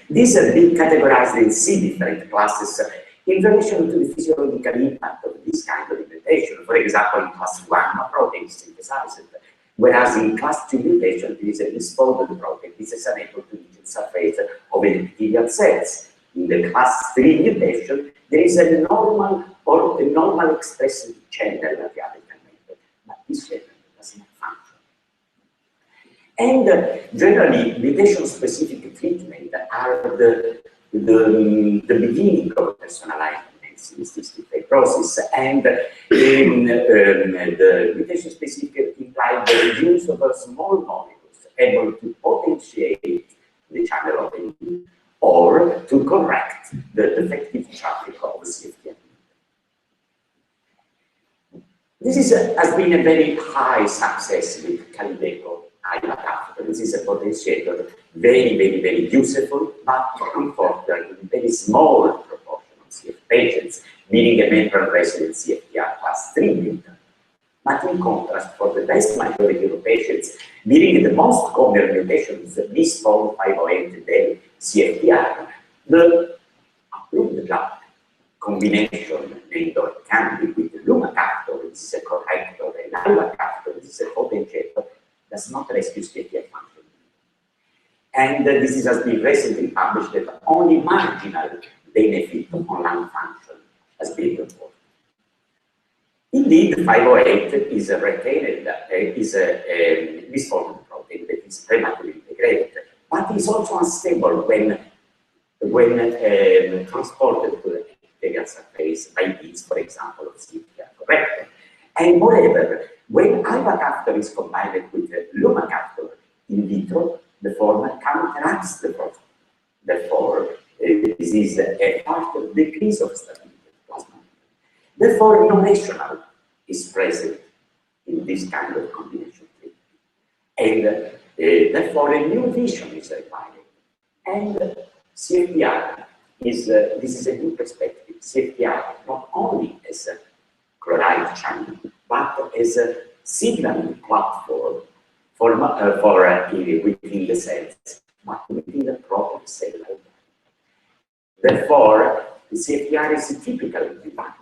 these have been categorized in 6 different classes in relation to the physiological impact of this kind of mutation. For example, in class 1, a protein is synthesized, whereas in class 2 mutation, there is a misfolded protein. This is unable to reach the surface of epithelial cells. In the class 3 mutation, there is a normal expressive channel at the other method, but this channel does not function. And generally, mutation-specific treatment are the beginning of personalized medicine, cystic fibrosis, and the mutation-specific imply the use of small molecules able to potentiate the channel of immune or to correct the defective traffic of CFTR. This has been a very high success with Calideco. This is a potentiator, very useful, but unfortunately, very small proportion of CF patients needing a membrane-resident CFTR class 3 mutant. But in contrast, for the vast majority of patients bearing the most common mutations, misfold 508 CFTR, the approved drug combination named Orkambi with lumacaftor, this is a corrector, and ivacaftor, this is a potentiator, does not rescue CFTR function. And this has been recently published that only marginal benefit on lung function has been reported. Indeed, 508 is a retained, is a misfolded protein that is prematurely integrated, but is also unstable when transported to the epithelial surface by means, for example, of CFTR corrector. And moreover, when ivacaftor is combined with lumacaftor in vitro, the former counteracts the protein. Therefore, this is a further decrease of stability of plasma. Therefore, no rationale is present in this kind of combination treatment. And therefore, a new vision is required. And CFTR is, this is a new perspective. CFTR not only as a chloride channel, but as a signaling platform for within the cells, but within the proper cellular environment. Therefore, the CFTR is a typical environment.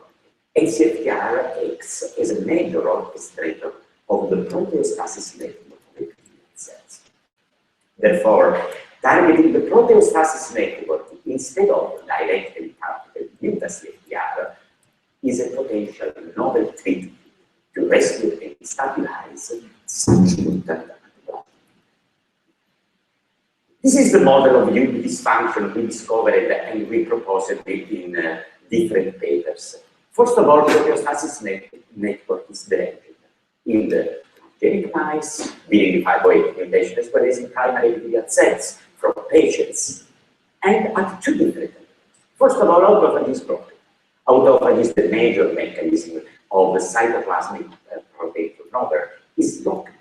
And CFTR acts as a major orchestrator of the proteostasis network of epithelial cells. Therefore, targeting the proteostasis network instead of directly targeting mutant CFTR is a potential novel treatment to rescue and stabilize such mutant antibodies. This is the model of dysfunction we discovered and we proposed it in different papers. First of all, proteostasis network is directed in the transgenic mice, being the 508 mutation, as well as in primary epithelial cells from patients, and at two different levels. First of all, autophagy is broken. Autophagy is the major mechanism of the cytoplasmic protein turnover is blocked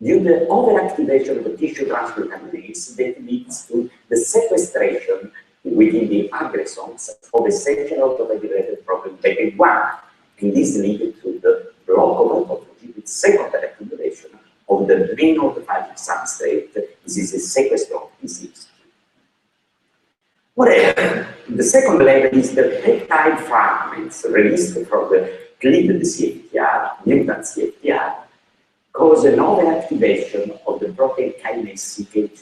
due to the overactivation of the tissue transglutaminase that leads to the sequestration within the aggresomes of essential autophagy-related protein BP1, and this leads to the block of autophagy with secondary accumulation of the main autophagic substrate. This is a sequestration disease. Whatever, the second level is the peptide fragments released from the cleaved CFTR, mutant CFTR, cause an overactivation of the protein kinase CK2,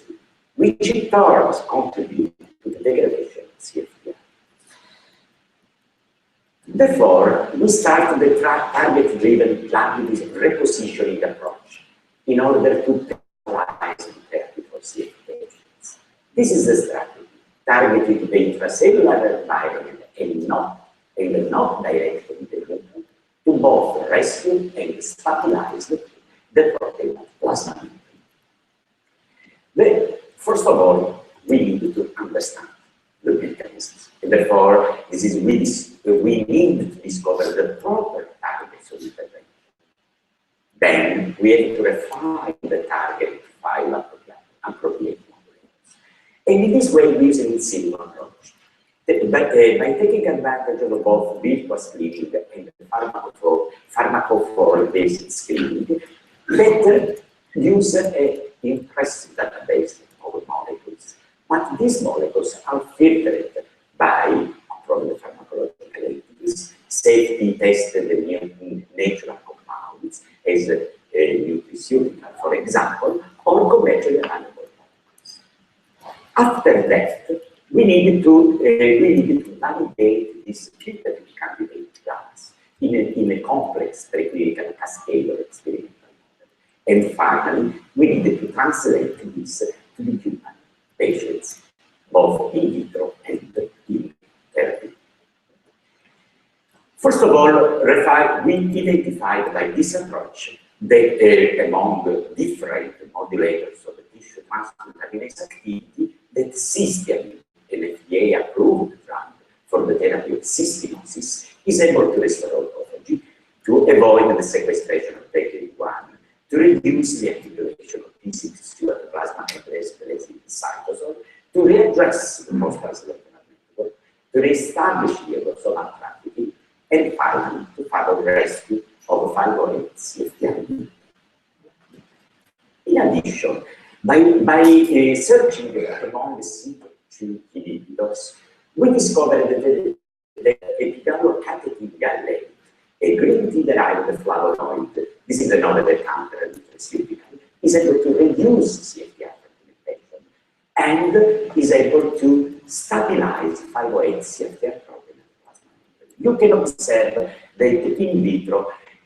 which in turn contribute to the degradation of CFTR. Therefore, we start the target-driven repositioning approach in order to personalize the therapy for CF patients. This is the strategy, targeting the intracellular environment and not directing the movement to both rescue and stabilize the protein plasma. First of all, we need to understand the mechanisms. And therefore, we need to discover the proper targets of intervention. Then we have to refine the target to find appropriate modulators. And in this way, we use an in silico approach. By taking advantage of both virtuous screening and pharmacophore-based screening, that use an impressive database of molecules. But these molecules are filtered by from the pharmacological entities, safety tested in natural compounds as nutraceutical, for example, or conventional animal compounds. After that, we need to validate these filtering candidate drugs in a complex preclinical cascade of experimental model. And finally, we need to translate this to the human patients, both in vitro and in therapy. First of all, we identified by this approach that among the different modulators of the tissue transglutaminase activity, that cysteamine, an FDA-approved drug for the therapy of cystinosis, is able to restore autophagy, to avoid the sequestration of BP1, to reduce the accumulation of P6 at the plasma membrane as well as in the cytosol, to readdress the post-translational network, to reestablish the aerosomal trafficking, and finally to favor the rescue of the 508 CFTR. In addition, by searching among the CK2 inhibitors, we discovered that the epigallocatechin gallate, a green tea-derived flavonoid, this is another counter-nutraceutical, is able to reduce CFTR fragmentation and is able to stabilize 508 CFTR protein in the plasma membrane. You can observe that in vitro,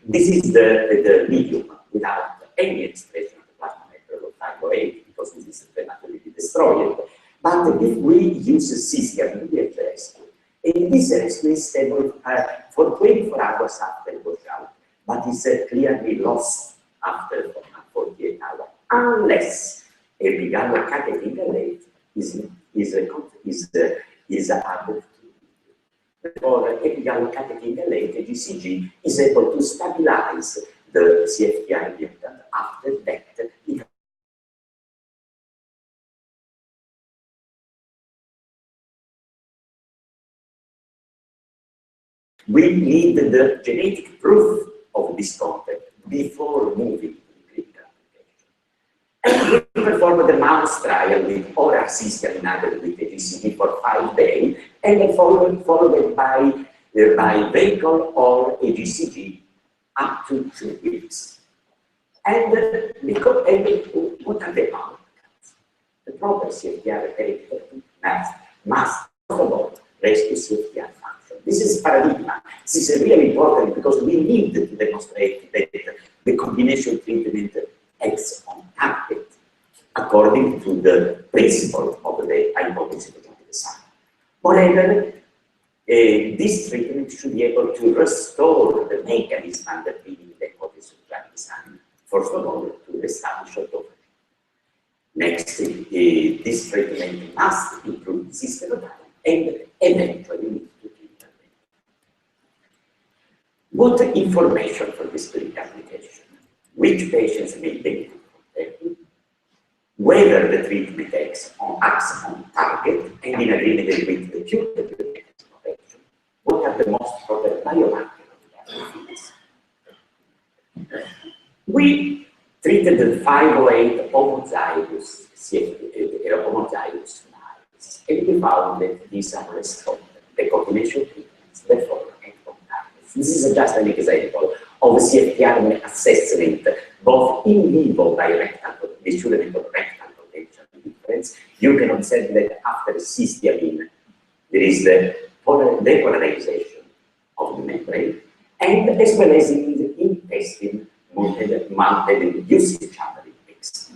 this is the medium without any expression of the plasma membrane of 508 because this is prematurely destroyed. But if we use cysteamine, we have the rescue. And this rescue is stable for 24 hours after washout, but is clearly lost after 48 hours, unless a epigallocatechin gallate is added to. Therefore, epigallocatechin gallate, GCG, is able to stabilize the CFTR mutant after that it we need the genetic proof of this content before moving to the clinical application. And we performed the mouse trial with oral system inhibited with AGCT for 5 days, and then followed by vehicle or AGCT up to 2 weeks. And what are the outcomes? The proper CFTR repetitive must, first of all, rescue CFTR function. This is paradigm. This is really important because we need to demonstrate that the combination treatment acts on target according to the principle of the hypothesis of the design. Moreover, this treatment should be able to restore the mechanism underpinning the hypothesis of drug design. First of all, to establish autophagy. Next, this treatment must improve system of time and eventually lead to clinical benefit. What information for this clinical application? Which patients may benefit from therapy? Whether the treatment acts on target and in agreement with the curative mechanism of action. What are the most important biomarkers of the disease? We treated the 508 homozygous mice, and we found that these are responded. The combination treatments, therefore, act on targets. This is just an example of CFTR assessment, both in vivo by rectal, measurement of rectal potential difference. You can observe that after cysteamine, there is the depolarization of the membrane, and as well as in the intestine, mounted usage chamber mix.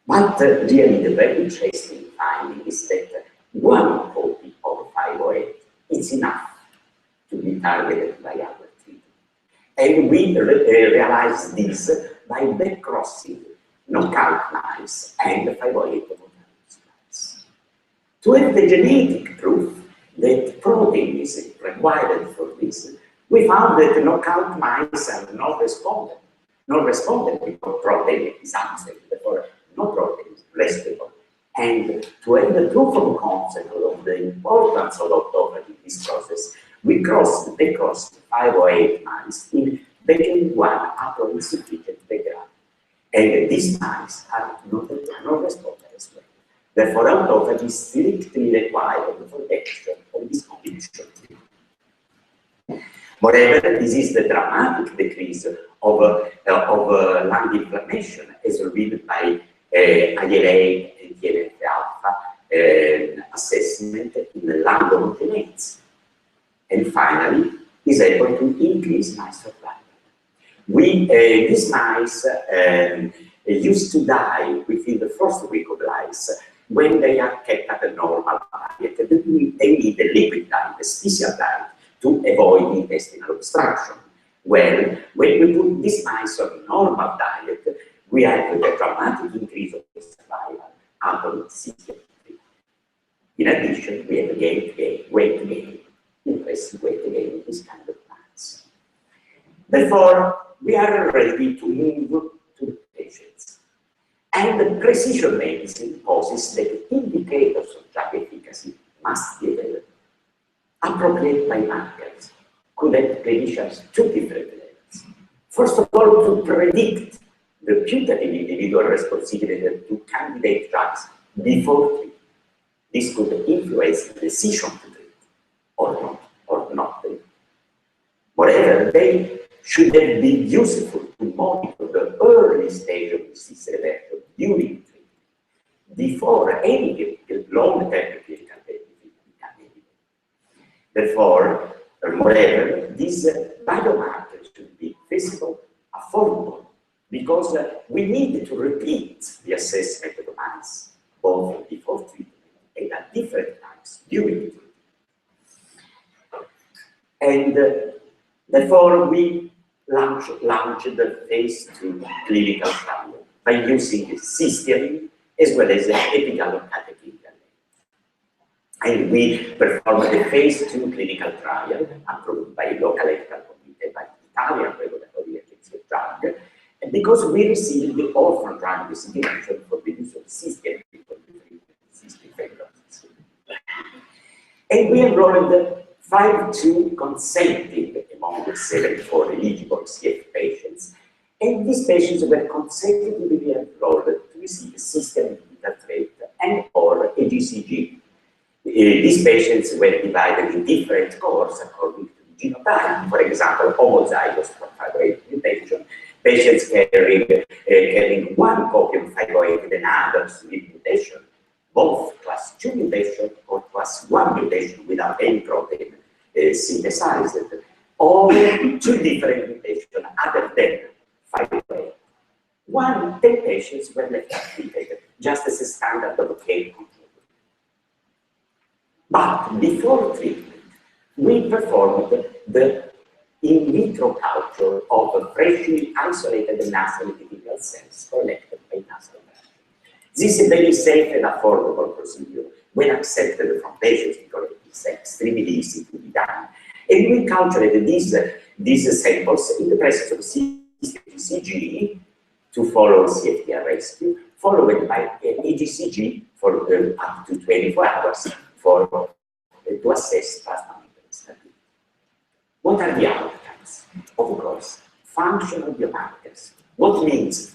But really the very interesting finding is that one copy of 508 is enough to be targeted by our treatment. And we realized this by backcrossing knockout mice and 508 homozygous mice. To have the genetic proof that protein is required for this, we found that knockout mice are not respondent because protein is absent, therefore no protein is restable. And to have the proof of concept of the importance of autophagy in this process, we crossed 508 mice in baking one upper insufficient background. And these mice are not responders as well. Therefore, autophagy is strictly required for the action of this combination. Moreover, this is the dramatic decrease of lung inflammation as revealed by IL-8 and TNF-alpha assessment in the lung homogeneity. And finally, is able to increase mice survival. These mice used to die within the first week of life when they are kept at a normal diet. They need a liquid diet, a special diet, to avoid intestinal obstruction. Well, when we put these mice on normal diet, we have a dramatic increase of survival until 6 years. In addition, we have weight gain, impressive weight gain in this kind of mice. Therefore, we are ready to move to the patients. And the precision medicine poses that indicators of drug efficacy must be available. Appropriate biomarkers could help clinicians two different levels. First of all, to predict the putative individual responsibility to candidate drugs before treatment. This could influence the decision to treat or not treat. Moreover, they should have been useful to monitor the early stage of disease reversal during treatment, before any long-term clinical benefit become evident. Therefore, moreover, these biomarkers should be feasible, affordable, because we need to repeat the assessment of the mice, both before treatment and at different times during treatment. And therefore, we launched the phase 2 clinical trial by using cysteamine as well as epigallocatechin. And we performed the phase 2 clinical trial approved by local ethical committee by Italian regulatory agency drug, and because we received the orphan drug designation for the use of cystic fibrosis. And we enrolled 52 consenting among the 74 eligible CF patients, and these patients were consecutively enrolled to receive systemic nitrate and or AGCG. These patients were divided in different cohorts according to the genotype. For example, homozygous for fibroid mutation, patients carrying one copy of fibroid and others with mutation, both class 2 mutation or class 1 mutation without any protein synthesized, or two different mutations other than fibroid. 10 patients were left untreated, just as a standard of care control. But before treatment, we performed the in vitro culture of freshly isolated nasal epithelial cells collected by nasal brushing. This is a very safe and affordable procedure when accepted from patients because it's extremely easy to be done. And we cultured these samples in the presence of CG to follow CFTR rescue, followed by AGCG for up to 24 hours to assess plasma stability. What are the outcomes? Of course, functional biomarkers. What means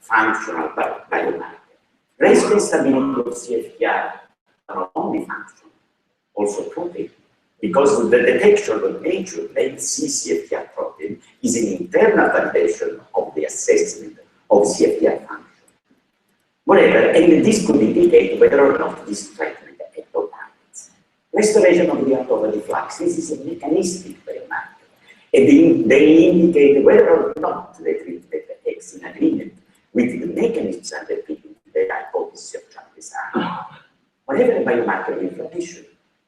functional biomarker? Rescue and stability of CFTR are not only functional, also protein, because the detection of nature made CFTR protein is an internal validation of the assessment of CFTR function. Whatever, and this could indicate whether or not this treatment at all targets. Restoration of the autophagy flux, this is a mechanistic biomarker, and they indicate whether or not the treatment is in agreement with the mechanisms underpinning the hypothesis of drug design. Whatever a biomarker of inflammation,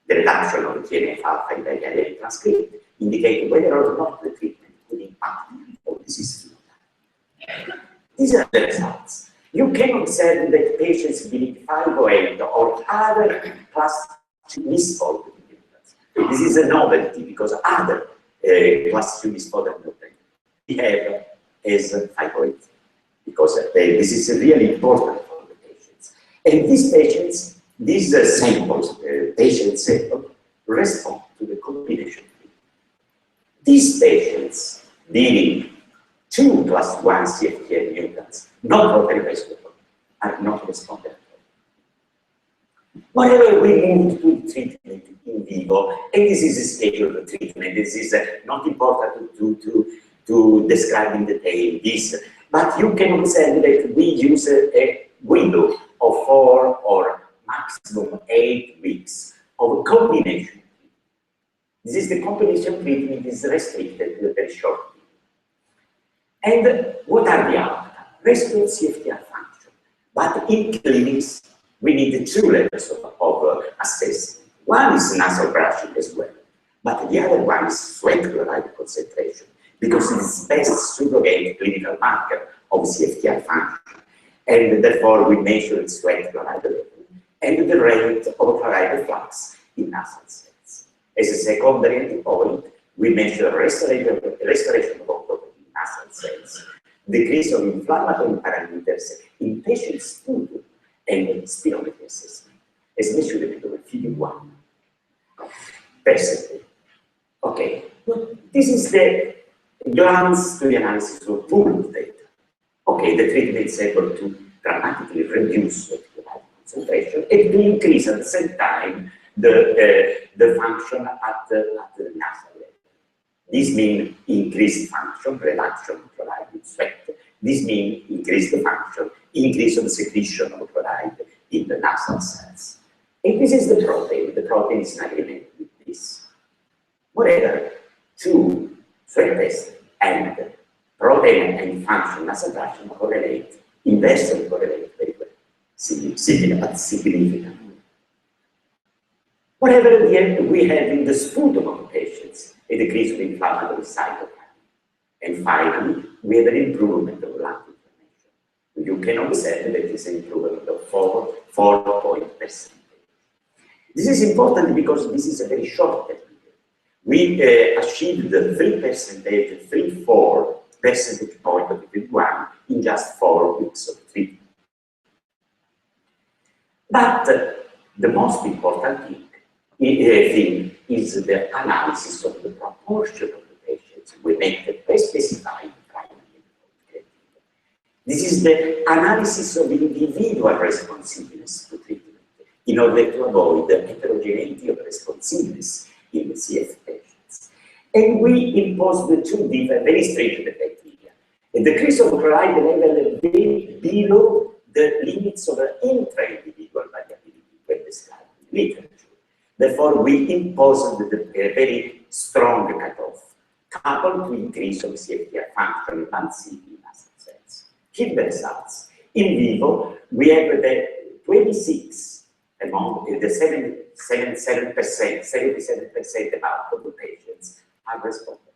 the reduction of TNF-alpha in the allelic transcript indicate whether or not the treatment could impact on disease phenotype. These are the results. You can observe that patients with 508 or other class 2 misfolded mutants. This is a novelty because other class 2 misfolded mutants we have as 508 because this is really important for the patients. And these patients, these samples, patient samples, respond to the combination. These patients dealing 2 class 1 CFTR mutants, not protein responders, are not responding. Whenever we move to treatment in vivo, and this is a scheduled treatment, this is not important to describe in detail this, but you can observe that we use a window of 4 or maximum 8 weeks of combination. This is the combination treatment is restricted to a very short period. And what are the outcomes? Restore CFTR function. But in clinics, we need 2 levels of assessment. One is nasal brushing as well, but the other one is sweat chloride concentration, because it's best surrogate clinical marker of CFTR function. And therefore, we measure sweat chloride level and the rate of chloride flux in nasal cells. As a secondary endpoint, we measure restoration of autophagy in nasal cells, decrease of inflammatory parameters in patients' food, and spirometry assessment, as measured in figure 1. Percentage. Okay, well, this is the glance to the analysis of pooled data. Okay, the treatment is able to dramatically reduce the concentration and to increase at the same time the function at the nasal level. This means increased function, reduction of chloride in sweat. This means increased function, increase of secretion of chloride in the nasal cells. And this is the protein. The protein is in agreement with this. Moreover, 2 sweat tests and protein and function nasal brushing correlate, inversely correlate very well, but significant. Whatever we have in the sputum of patients, a decrease of inflammatory cytokine. And finally, we have an improvement of lung inflammation. You can observe that it is an improvement of 4 point percentage. This is important because this is a very short period. We achieved the 3%, 3-4 percentage point of FIV1 in just 4 weeks of treatment. But the most important thing is the analysis of the proportion of the patients we make the pre-specified primary endpoint. This is the analysis of individual responsiveness to treatment in order to avoid the heterogeneity of responsiveness in the CF patients. And we impose the two different, very stringent criteria. A decrease of chloride level below the limits of intra-individual variability when described in literature. Therefore, we impose a very strong cutoff, coupled to increase of CFTR function and CD muscle cells. Here the results. In vivo, we have the 26 among the 77% about of the patients are responding.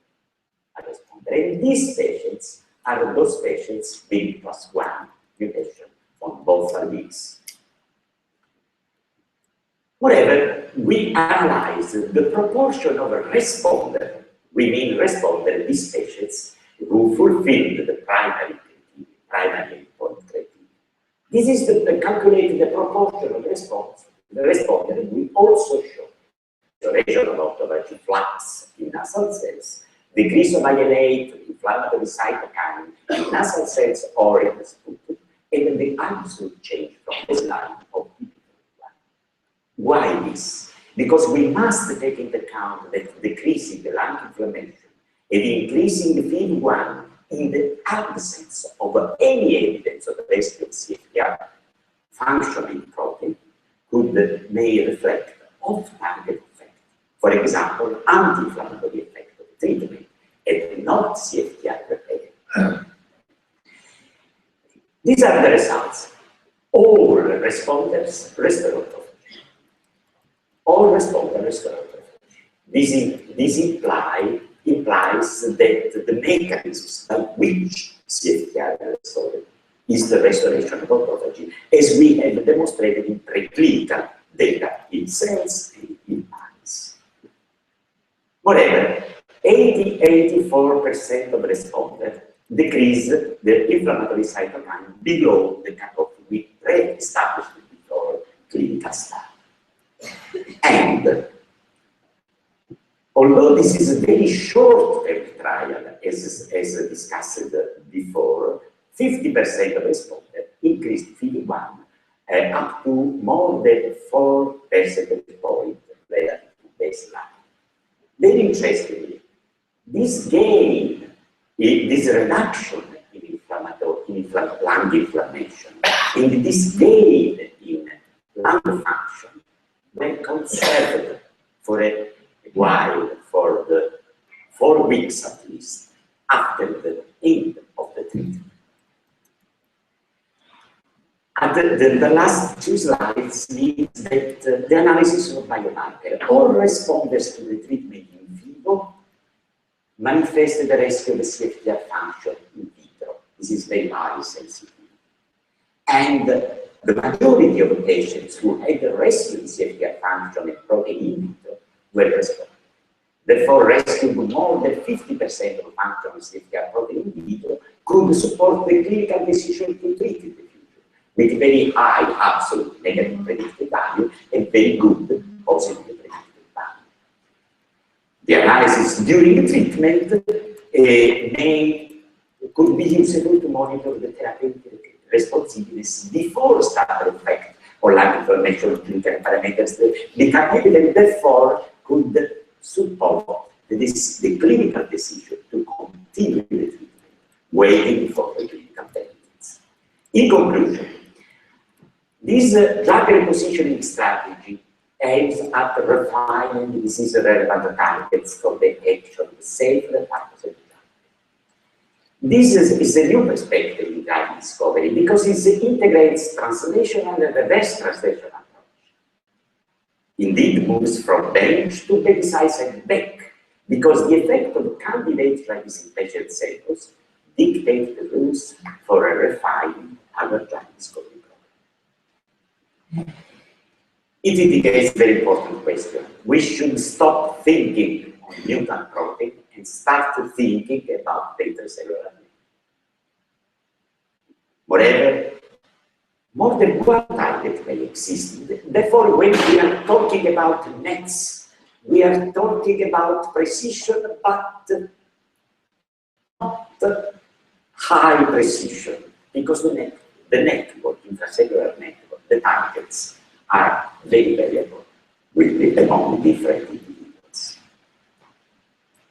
And these patients are those patients with +1 mutation on both alleles. Moreover, we analyze the proportion of a responder. We mean responder, these patients who fulfilled the primary endpoint criteria. This is calculating the proportion of response. The responder, and we also show the ratio of autophagy flux in nasal cells, decrease of IL-8, inflammatory cytokine in nasal cells or in the sputum, and the absolute change from baseline of PP1. Why this? Because we must take into account that decreasing the lung inflammation and increasing the FIV1 in the absence of any evidence of rescue CFTR functioning protein may reflect off-target effect. For example, anti-inflammatory effect of treatment and not CFTR repair. These are the results. All responders restore autophagy. All responders restore autophagy. This implies that the mechanisms by which CFTR are restored is the restoration of autophagy, as we have demonstrated in preclinical data in cells and in mice. Moreover, 84% of responders decrease the inflammatory cytokine below the cutoff we pre-established before clinical study. And although this is a very short-term trial, as discussed before, 50% of responders increased FIV1 up to more than 4 percentage points relative to baseline. Very interestingly, this gain, this reduction in lung inflammation, and this gain in lung function were conserved for a while, for the 4 weeks at least, after the end of the treatment. And the last 2 slides means that the analysis of biomarker, all responders to the treatment in vivo manifested the rescue of the CFTR function in vitro. This is very highly sensitive. And the majority of the patients who had the rescue of CFTR function and protein in vitro were responders. Therefore, rescue more than 50% of function of CFTR protein in vitro could support the clinical decision to treat in the future, with very high absolute negative predictive value and very good positive predictive value. The analysis during treatment could be useful to monitor the therapeutic responsiveness before starter effect or lung inflammation clinical parameters become evident, therefore could support the clinical decision to continue the treatment, waiting for the clinical benefits. In conclusion, this drug repositioning strategy aims at refining disease-relevant targets for the action of safe repurposing. This is a new perspective in drug discovery because it integrates translational and reverse translational approach. Indeed, moves from bench to bedside and back, because the effect of candidate drugs in patient samples dictate the rules for a refined other drug discovery program. It indicates a very important question. We should stop thinking on mutant protein and start thinking about the intercellular network. Moreover, more than one target may exist. Therefore, when we are talking about nets, we are talking about precision, but not high precision, because the network, intracellular network, the targets are very variable among different individuals.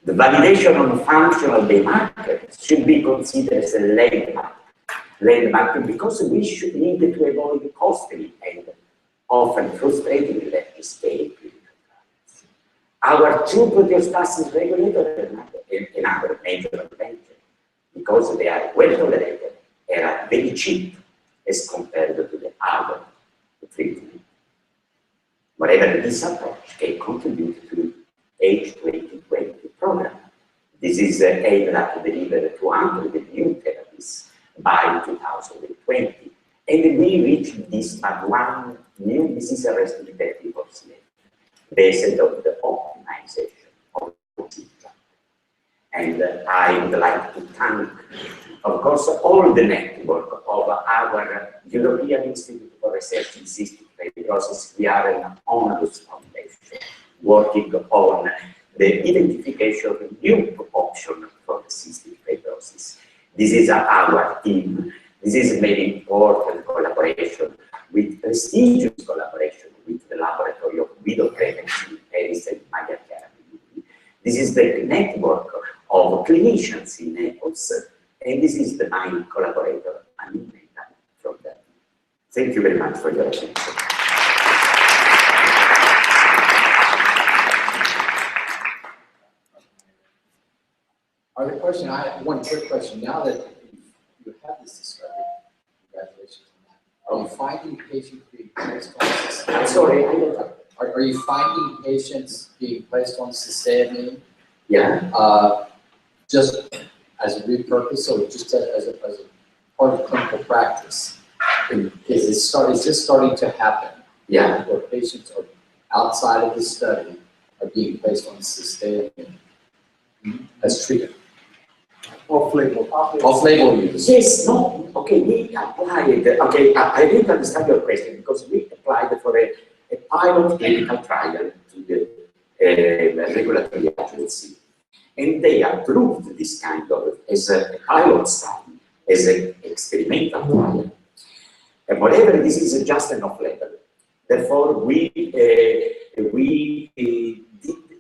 The validation of the functional biomarker should be considered as a landmark because we should need to avoid costly and often frustrating large-scale clinical trials. Our two proteostasis regulators are another major advantage because they are well tolerated and are very cheap as compared to the other treatment. Moreover, this approach can contribute to H2020 program. This is aimed at deliver 200 new therapies by 2020, and we reached this by one new disease arresting therapy for CF, based on the optimization of the system. And I would like to thank, of course, all the network of our European Institute for Research in Cystic Fibrosis. We are an onlus foundation working on the identification of new options for cystic fibrosis. This is our team. This is a very important collaboration with prestigious collaboration with the laboratory of Guido Prevention, Paris and Maya Chiara. This is the network of clinicians in Naples, and this is the main collaborator, Anita, from that. Thank you very much for your attention. Other question, I have one quick question. Now that you have this discovery, congratulations on that. Are you finding patients being placed on cysteamine? I'm sorry, Are you finding patients being placed on cysteamine? Yeah. Just as a repurpose, or just as a part of clinical practice? Is this starting to happen? Yeah. Where patients are outside of the study are being placed on cysteamine as treatment? Off-label use. Yes, no, okay, we applied, okay, I didn't understand your question because we applied for a pilot clinical trial to the regulatory agency. And they approved this kind of, as a pilot study, as an experimental trial. And whatever, this is just an off-label. Therefore, we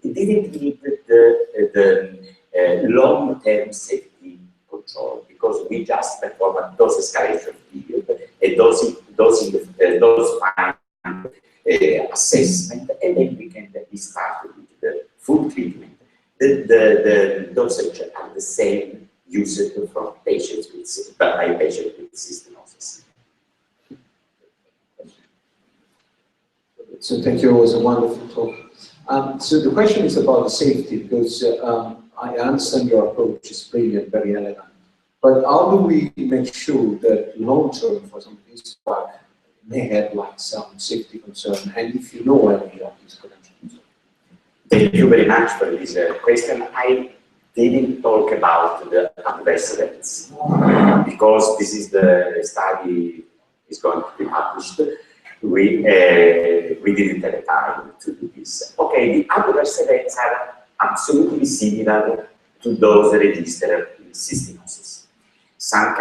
didn't need the long-term safety control because we just perform a dose escalation period, a dose fine assessment, and then we can start with the full treatment. The dosage are the same used from patients with cystinosis. So thank you, it was a wonderful talk. So the question is about the safety, because I understand your approach is brilliant, very elegant. But how do we make sure that long-term, for example, this drug may have like some safety concern, and if you know any of these potential concerns? Thank you very much for this question. I didn't talk about the adverse events because this is the study is going to be published. We didn't have time to do this. Okay, the adverse events are absolutely similar to those registered in cystinosis. Some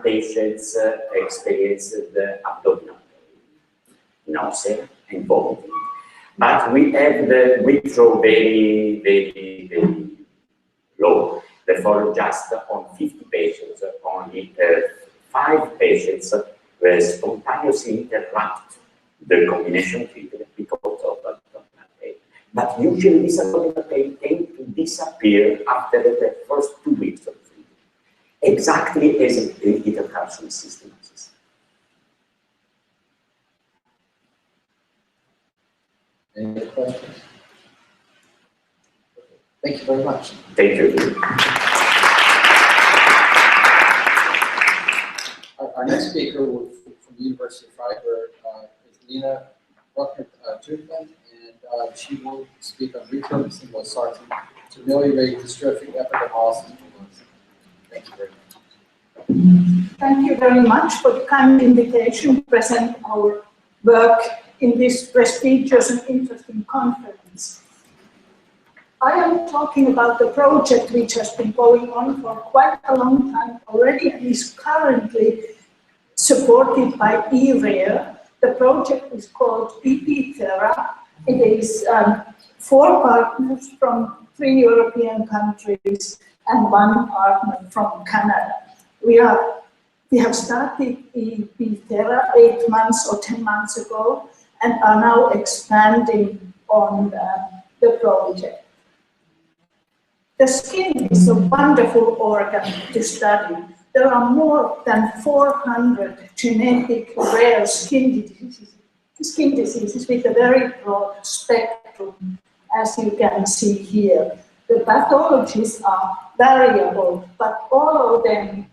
patients experienced the abdominal nausea and vomiting. But we have the withdrawal very, very, very low. Therefore, just on 50 patients, only 5 patients were spontaneously interrupt the combination treatment because of abdominal pain. But usually this abdominal pain tends to disappear after the first 2 weeks of treatment, exactly as it occurs in cystinosis. Any other questions? Thank you very much. Thank you. Our next speaker from the University of Freiburg is Lena Bruckner-Tuchman, and she will speak on repurposing losartan to ameliorate dystrophic epidermolysis bullosa. Thank you very much. Thank you very much for the kind invitation to present our work in this prestigious and interesting conference. I am talking about the project which has been going on for quite a long time already and is currently supported by eRare. The project is called EPTERA. It is 4 partners from 3 European countries and 1 partner from Canada. We have started EPTERA 8 months or 10 months ago and are now expanding on the project. The skin is a wonderful organ to study. There are more than 400 genetic rare skin diseases with a very broad spectrum, as you can see here. The pathologies are variable, but all of them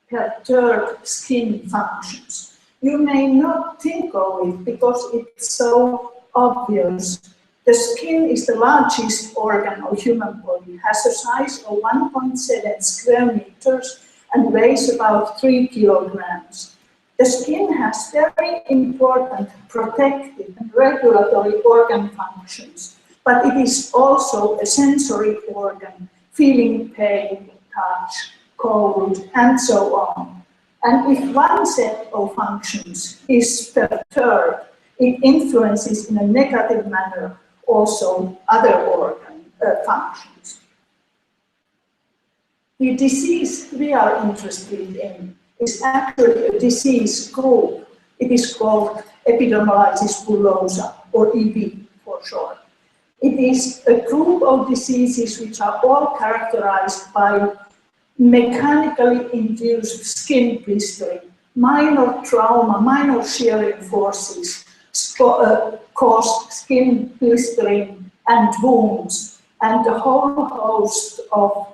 perturb skin functions. You may not think of it because it's so obvious. The skin is the largest organ of human body, has a size of 1.7 square meters and weighs about 3 kilograms. The skin has very important protective and regulatory organ functions, but it is also a sensory organ, feeling pain, touch, cold, and so on. And if one set of functions is perturbed, it influences in a negative manner also other organ functions. The disease we are interested in is actually a disease group. It is called epidermolysis bullosa, or EB for short. It is a group of diseases which are all characterized by mechanically induced skin blistering. Minor trauma, minor shearing forces cause skin blistering and wounds, and a whole host of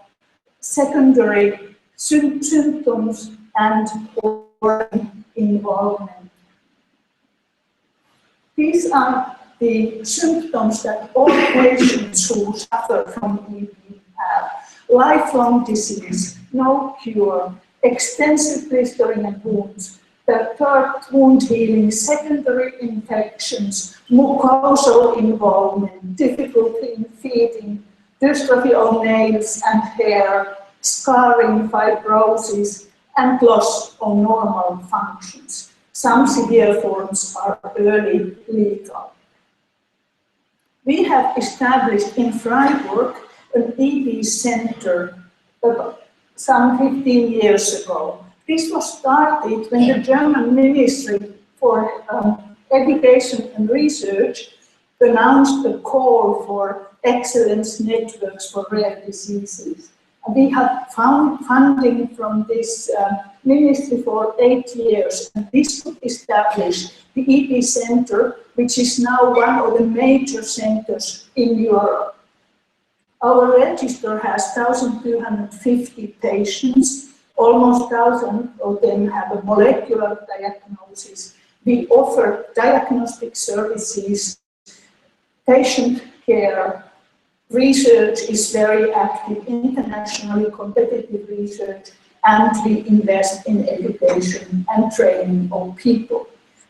secondary symptoms and organ involvement. These are the symptoms that all patients who suffer from EB have. Lifelong disease, no cure, extensive blistering and wounds, perturbed wound healing, secondary infections, mucosal involvement, difficulty in feeding, dystrophy of nails and hair, scarring, fibrosis, and loss of normal functions. Some severe forms are early lethal. We have established in Freiburg an EB center some 15 years ago. This was started when the German Ministry for Education and Research announced a call for excellence networks for rare diseases. And we have found funding from this ministry for 8 years, and this could establish the EB Center, which is now one of the major centers in Europe. Our register has 1,250 patients. Almost 1,000 of them have a molecular diagnosis. We offer diagnostic services, patient care. Research is very active, internationally competitive research, and we invest in education and training of people.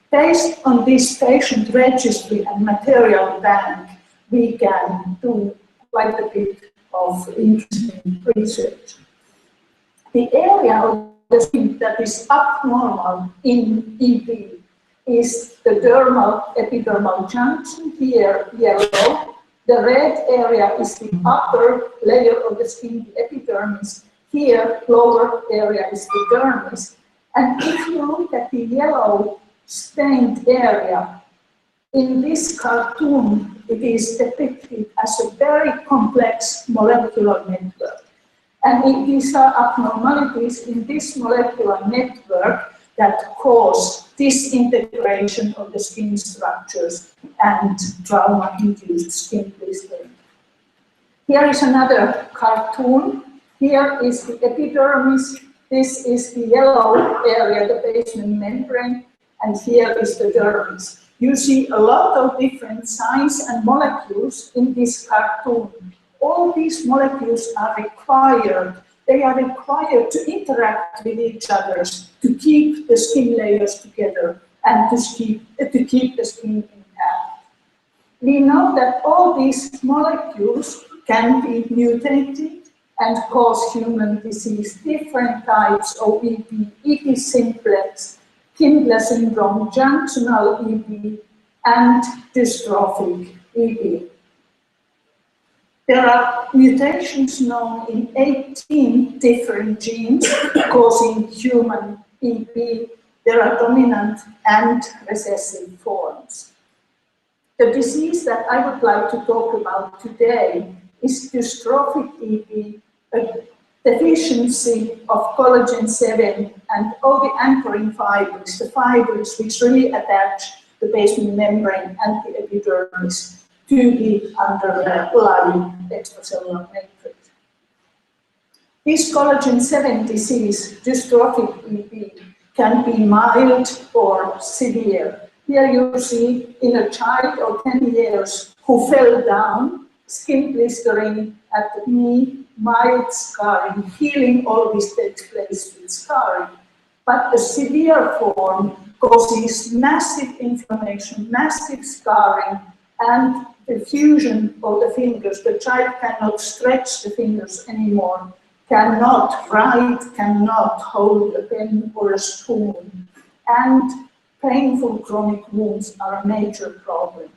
Based on this patient registry and material bank, we can do quite a bit of interesting research. The area of the skin that is abnormal in EB is the dermal epidermal junction, here yellow. The red area is the upper layer of the skin, the epidermis. Here, lower area is the dermis. And if you look at the yellow stained area, in this cartoon, it is depicted as a very complex molecular network. And these are abnormalities in this molecular network that cause disintegration of the skin structures and trauma-induced skin blistering. Here is another cartoon. Here is the epidermis. This is the yellow area, the basement membrane, and here is the dermis. You see a lot of different signs and molecules in this cartoon. all these molecules are required. They are required to interact with each other to keep the skin layers together and to keep the skin intact. We know that all these molecules can be mutated and cause human disease, different types of EP, EP simplex, Kindler syndrome, junctional EP, and dystrophic EP. There are mutations known in 18 different genes causing human EP. There are dominant and recessive forms. The disease that I would like to talk about today is dystrophic EP, a deficiency of collagen 7 and all the anchoring fibers, the fibers which really attach the basement membrane and the epidermis to the underlying extracellular matrix. This collagen 7 disease, dystrophic EP, can be mild or severe. Here you see in a child of 10 years who fell down, skin blistering at the knee, mild scarring, healing always takes place with scarring. But a severe form causes massive inflammation, massive scarring, and the fusion of the fingers. The child cannot stretch the fingers anymore, cannot write, cannot hold a pen or a spoon, and painful chronic wounds are a major problem.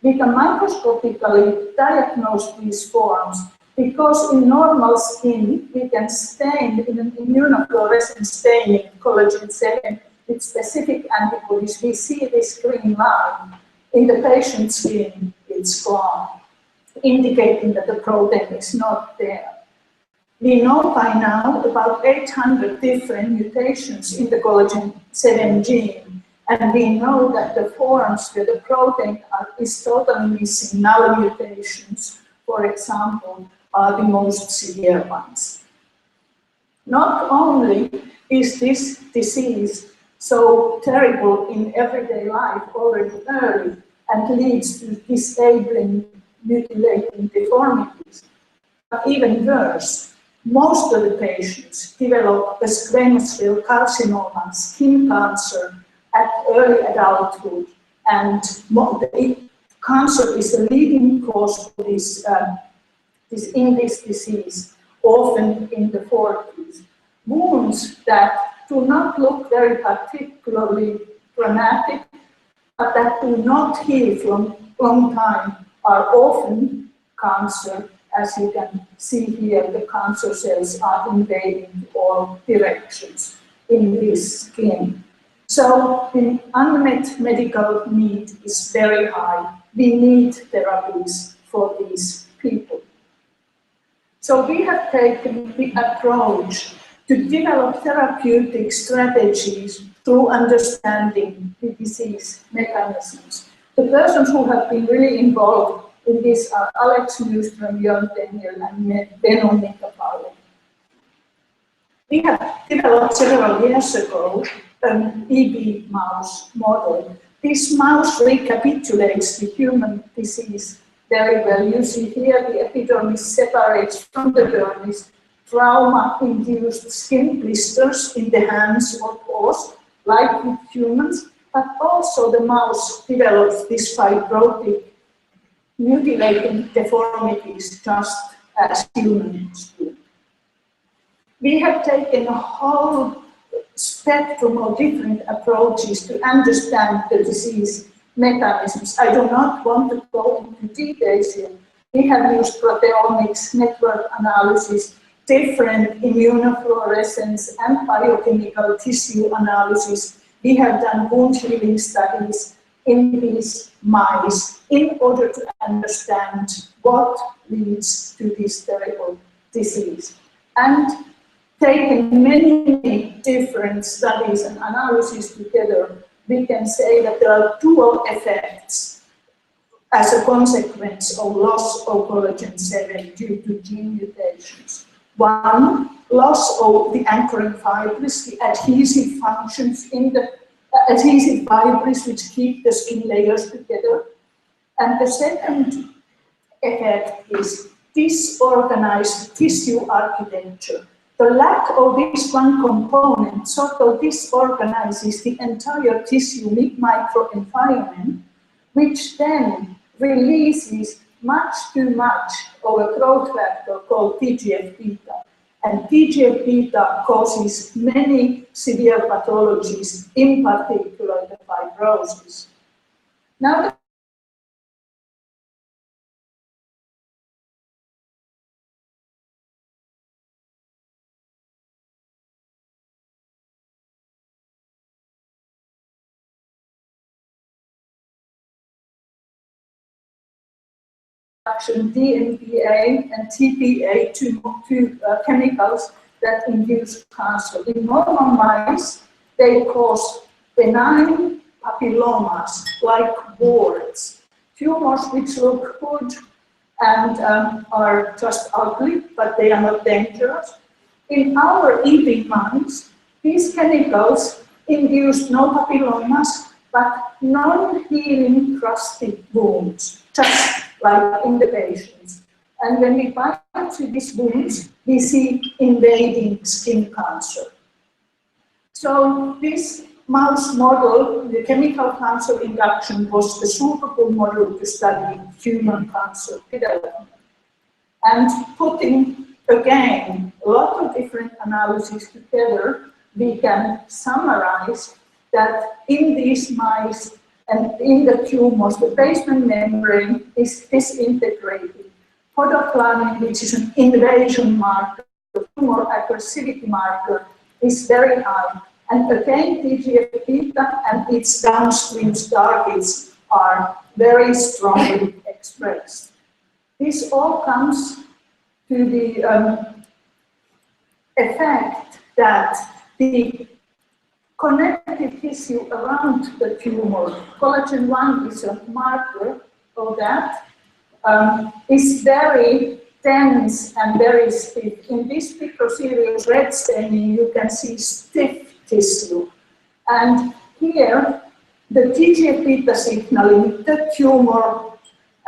We can microscopically diagnose these forms because in normal skin we can stain in an immunofluorescent staining collagen 7 with specific antibodies. We see this green line. In the patient's skin, it's gone, indicating that the protein is not there. We know by now about 800 different mutations in the collagen 7 gene, and we know that the forms where the protein is totally missing, null mutations, for example, are the most severe ones. Not only is this disease so terrible in everyday life already early and leads to disabling, mutilating deformities, but even worse, most of the patients develop a squamous cell carcinoma, skin cancer, at early adulthood, and cancer is the leading cause of this disease, often in the 40s. Wounds that do not look very particularly dramatic, but that do not heal for a long time, are often cancer. As you can see here, the cancer cells are invading all directions in this skin. So the unmet medical need is very high. We need therapies for these people. So we have taken the approach to develop therapeutic strategies through understanding the disease mechanisms. The persons who have been really involved in this are Alex Newström, Jörn Daniel, and Veronica Pauli. We have developed several years ago an EB mouse model. This mouse recapitulates the human disease very well. You see here the epidermis separates from the dermis, trauma-induced skin blisters in the hands or paws, like with humans, but also the mouse develops these fibrotic, mutilating deformities just as humans do. We have taken a whole spectrum of different approaches to understand the disease mechanisms. I do not want to go into details here. We have used proteomics, network analysis, different immunofluorescence and biochemical tissue analysis. We have done wound healing studies in these mice in order to understand what leads to this terrible disease. And taking many different studies and analyses together, we can say that there are dual effects as a consequence of loss of collagen 7 due to gene mutations. One, loss of the anchoring fibers, the adhesive functions in the adhesive fibers which keep the skin layers together. And the second effect is disorganized tissue architecture. The lack of this one component sort of disorganizes the entire tissue microenvironment, which then releases much too much of a growth factor called TGF-beta. And TGF-beta causes many severe pathologies, in particular the fibrosis. Now, DMPA and TPA, two chemicals that induce cancer. In normal mice, they cause benign papillomas, like warts, tumors which look good and are just ugly, but they are not dangerous. In our eating mice, these chemicals induce no papillomas, but non-healing crusty wounds, just like in the patients. And when we biopsy these wounds, we see invading skin cancer. So this mouse model, the chemical cancer induction, was the suitable model to study human cancer development. And putting, again, a lot of different analyses together, we can summarize that in these mice and in the tumors, the basement membrane is disintegrated. Podoclanin, which is an invasion marker, the tumor aggressivity marker, is very high. And again, TGF-beta and its downstream targets are very strongly expressed. This all comes to the effect that the connective tissue around the tumor, collagen 1 is a marker of that, is very dense and very stiff. In this picroserious red staining, you can see stiff tissue. And here, the TGF-beta signaling, the tumor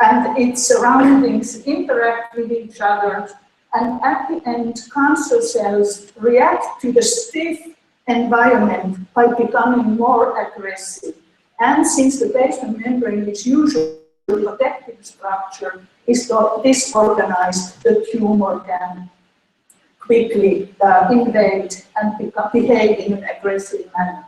and its surroundings interact with each other. And at the end, cancer cells react to the stiff environment by becoming more aggressive. And since the basement membrane is usually a protective structure is disorganized, the tumor can quickly invade and behave in an aggressive manner.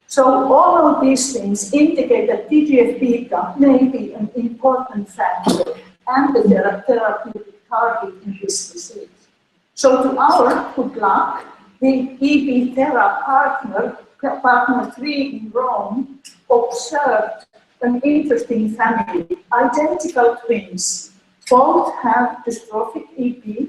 So all of these things indicate that TGF-beta may be an important factor and the therapeutic target in this disease. So to our good luck, the EB-Thera partner 3 in Rome, observed an interesting family, identical twins. Both have dystrophic EP,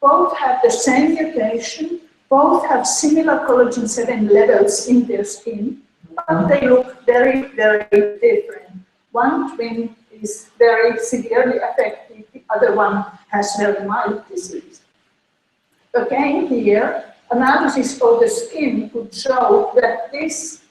both have the same mutation, both have similar collagen 7 levels in their skin, but they look very, very different. One twin is very severely affected, the other one has very mild disease. Again here, analysis of the skin could show that this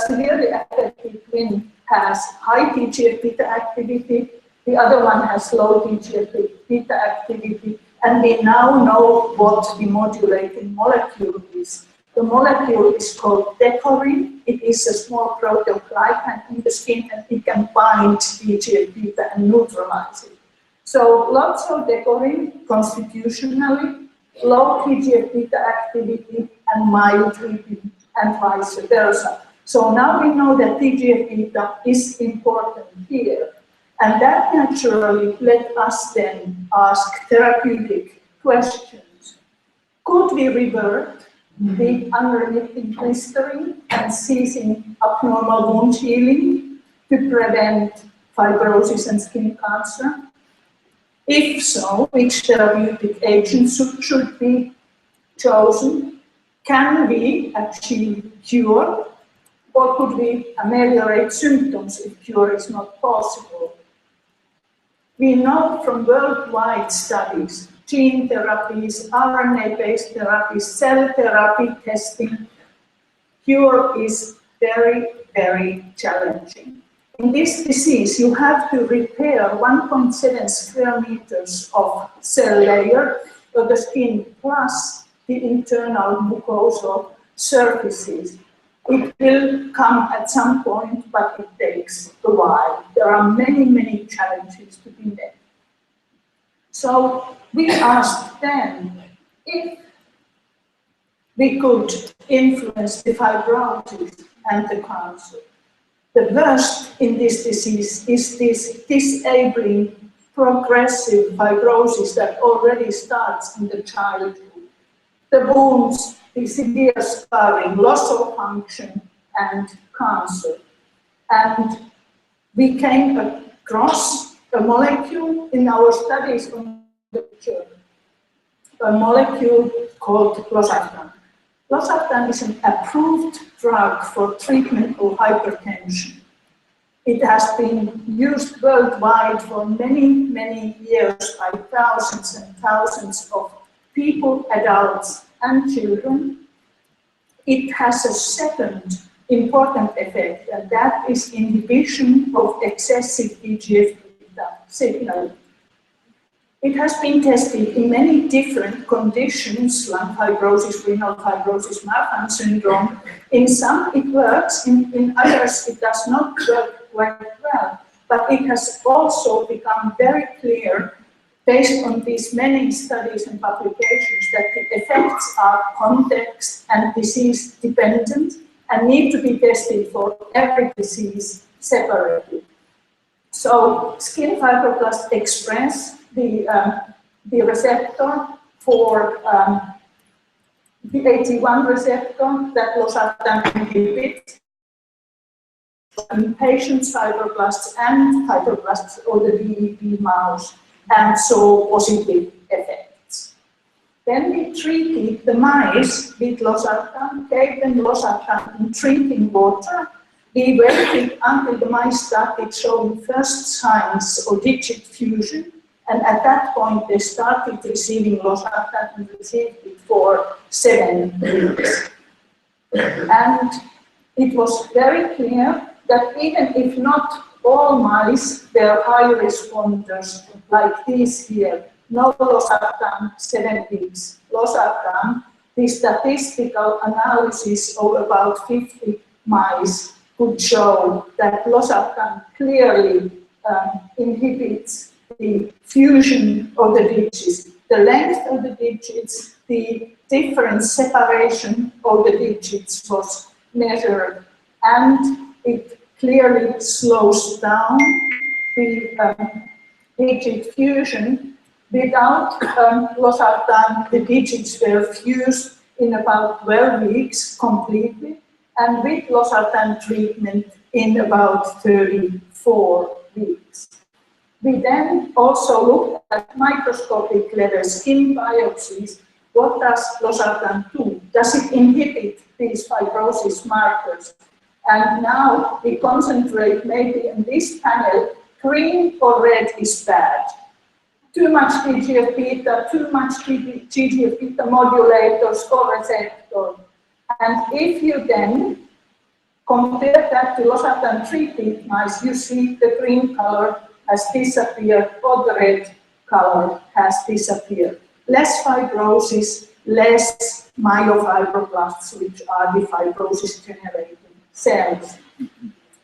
severely affected twin has high TGF-beta activity, the other one has low TGF-beta activity, and we now know what the modulating molecule is. The molecule is called decorin. It is a small proteoglycan in the skin, and it can bind TGF-beta and neutralize it. So lots of decorin constitutionally, low TGF-beta activity, and mild EP, and vice versa. So now we know that TGF-beta is important here. And that naturally let us then ask therapeutic questions. Could we revert the unremitting blistering and ceasing abnormal wound healing to prevent fibrosis and skin cancer? If so, which therapeutic agents should be chosen? Can we achieve cure? Or could we ameliorate symptoms if cure is not possible? We know from worldwide studies, gene therapies, RNA-based therapies, cell therapy testing, cure is very, very challenging. in this disease, you have to repair 1.7 square meters of cell layer of the skin plus the internal mucosal surfaces. It will come at some point, but it takes a while. There are many, many challenges to be met. So we asked them if we could influence the fibrosis and the cancer. The worst in this disease is this disabling progressive fibrosis that already starts in the childhood. The wounds, the severe scarring, loss of function, and cancer. And we came across a molecule in our studies on the picture, a molecule called losartan. Losartan is an approved drug for treatment of hypertension. It has been used worldwide for many, many years by thousands and thousands of people, adults, and children. It has a second important effect, and that is inhibition of excessive TGF-beta signal. It has been tested in many different conditions, lung fibrosis, renal fibrosis, Marfan syndrome. In some it works, in others it does not work quite well. But it has also become very clear, based on these many studies and publications, that the effects are context and disease dependent and need to be tested for every disease separately. So skin fibroblasts express the receptor for the AT1 receptor that losartan inhibits in patients' fibroblasts and fibroblasts or the VEP mouse, and saw positive effects. Then we treated the mice with losartan, gave them losartan in drinking water. We waited until the mice started showing first signs of digit fusion, and at that point they started receiving losartan and received it for 7 weeks. And it was very clear that even if not all mice were high responders like these here, no losartan, 7 weeks. Losartan, the statistical analysis of about 50 mice could show that losartan clearly inhibits the fusion of the digits, the length of the digits, the different separation of the digits was measured, and it clearly slows down the digit fusion. Without losartan, the digits were fused in about 12 weeks completely, and with losartan treatment in about 34 weeks. We then also looked at microscopic level skin biopsies. What does losartan do? Does it inhibit these fibrosis markers? And now we concentrate maybe in this panel, green or red is bad. Too much TGF-beta, too much TGF-beta modulators or receptor. And if you then compare that to losartan treated mice, you see the green color has disappeared or the red color has disappeared. Less fibrosis, less myofibroblasts, which are the fibrosis generating cells.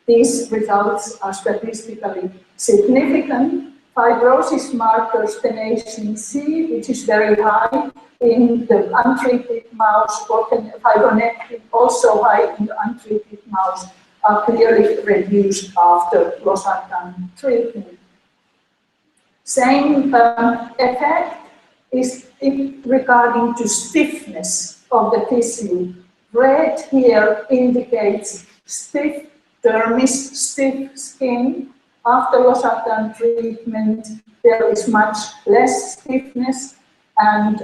These results are statistically significant. Fibrosis markers, tenacin C, which is very high in the untreated mouse, or fibronectin, also high in the untreated mouse, are clearly reduced after losartan treatment. Same effect is regarding to stiffness of the tissue. Red here indicates stiff dermis, stiff skin. After losartan treatment, there is much less stiffness, and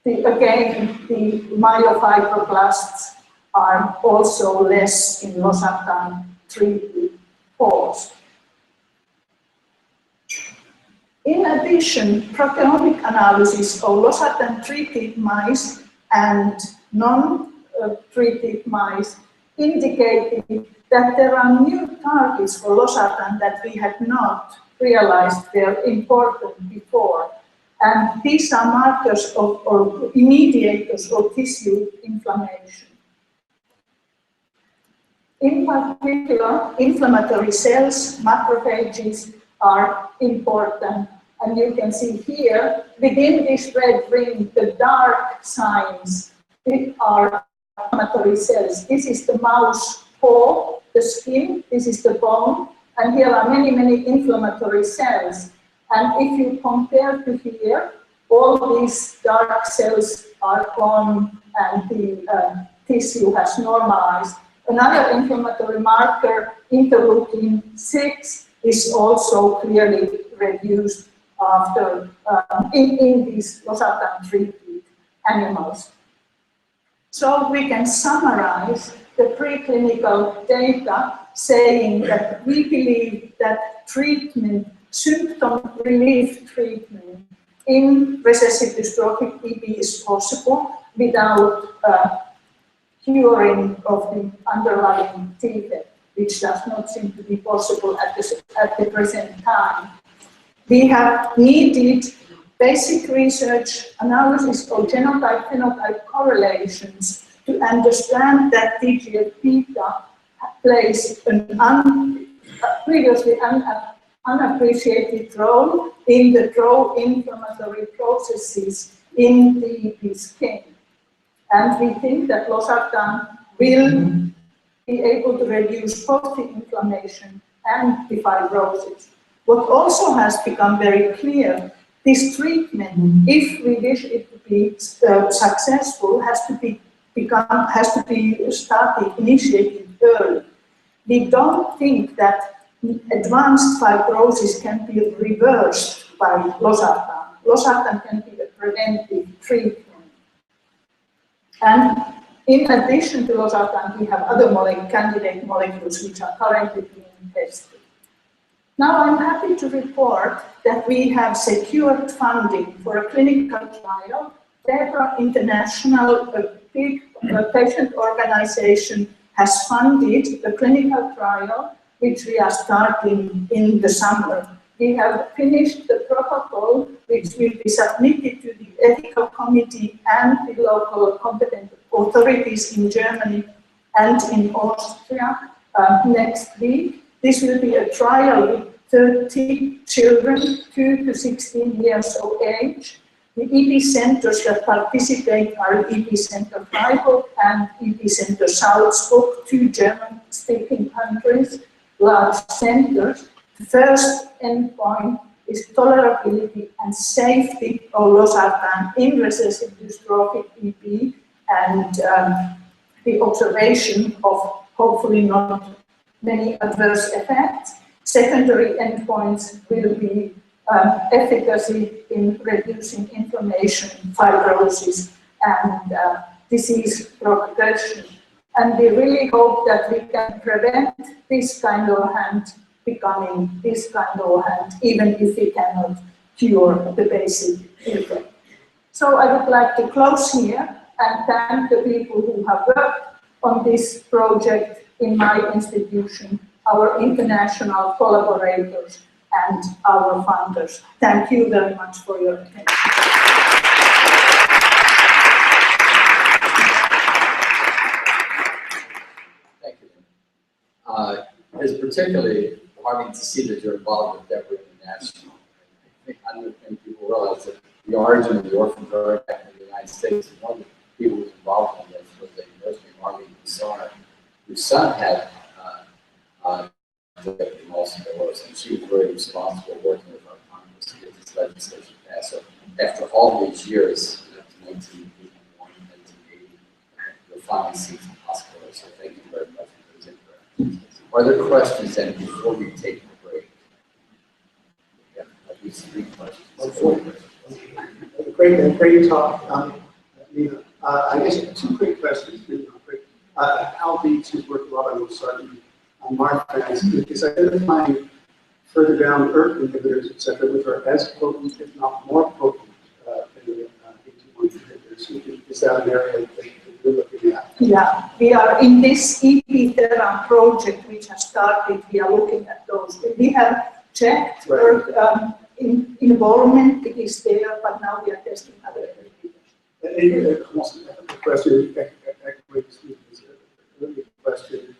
again, the myofibroblasts are also less in losartan treated pores. In addition, proteomic analysis of losartan treated mice and non-treated mice indicating that there are new targets for losartan that we had not realized they're important before. And these are markers of, or mediators of tissue inflammation. In particular, inflammatory cells, macrophages, are important. And you can see here, within this red ring, the dark signs are inflammatory cells. This is the mouse paw, the skin, this is the bone, and here are many, many inflammatory cells. And if you compare to here, all these dark cells are gone and the tissue has normalized. Another inflammatory marker, interleukin-6, is also clearly reduced after in these losartan-treated animals. So we can summarize the preclinical data saying that we believe that treatment, symptom relief treatment in recessive dystrophic EB is possible without curing of the underlying defect, which does not seem to be possible at the present time. We have needed basic research analysis of genotype-phenotype correlations to understand that TGF-beta plays an previously unappreciated role in the pro-inflammatory processes in the EP skin. And we think that losartan will be able to reduce both the inflammation and the fibrosis. What also has become very clear, this treatment, if we wish it to be successful, has to be initiated early. We don't think that advanced fibrosis can be reversed by losartan. Losartan can be a preventive treatment. And in addition to losartan, we have other candidate molecules which are currently being tested. Now I'm happy to report that we have secured funding for a clinical trial. DEBRA International, a big patient organization, has funded a clinical trial which we are starting in the summer. We have finished the protocol, which will be submitted to the ethical committee and the local competent authorities in Germany and in Austria next week. This will be a trial with 30 children, 2 to 16 years of age. The EP centers that participate are EP Center Freiburg and EP Center Salzburg, 2 German-speaking countries, large centers. The first endpoint is tolerability and safety of losartan in recessive dystrophic EP and the observation of hopefully not many adverse effects. Secondary endpoints will be efficacy in reducing inflammation, fibrosis, and disease progression. And we really hope that we can prevent this kind of hand becoming this kind of hand, even if we cannot cure the basic defect. So I would like to close here and thank the people who have worked on this project in my institution, our international collaborators, and our funders. Thank you very much for your attention. Thank you. It's particularly heartening to see that you're involved with DEBRA International. I don't think people realize that the origin of the Orphan Drug Act in the United States, one of the people who was involved in this was a nurse named Marlene Bissar, whose son had multiple, and she was very responsible working with our Congress to get this legislation passed. So after all these years, 1981, 1980, we're finally seeing some possibilities. So thank you very much for those interactions. Are there questions then before we take the break? Yeah, at least 3 questions. Great talk, Nina. I guess 2 quick questions. How these has worked a lot on losartan on Marfan's is identifying further down ERK inhibitors, etc., which are as potent, if not more potent, than the AT1 inhibitors. Is that an area that you're looking at? Yeah, we are in this EP Terra project which has started, we are looking at those. We have checked involvement, it is there, but now we are testing other Question, question.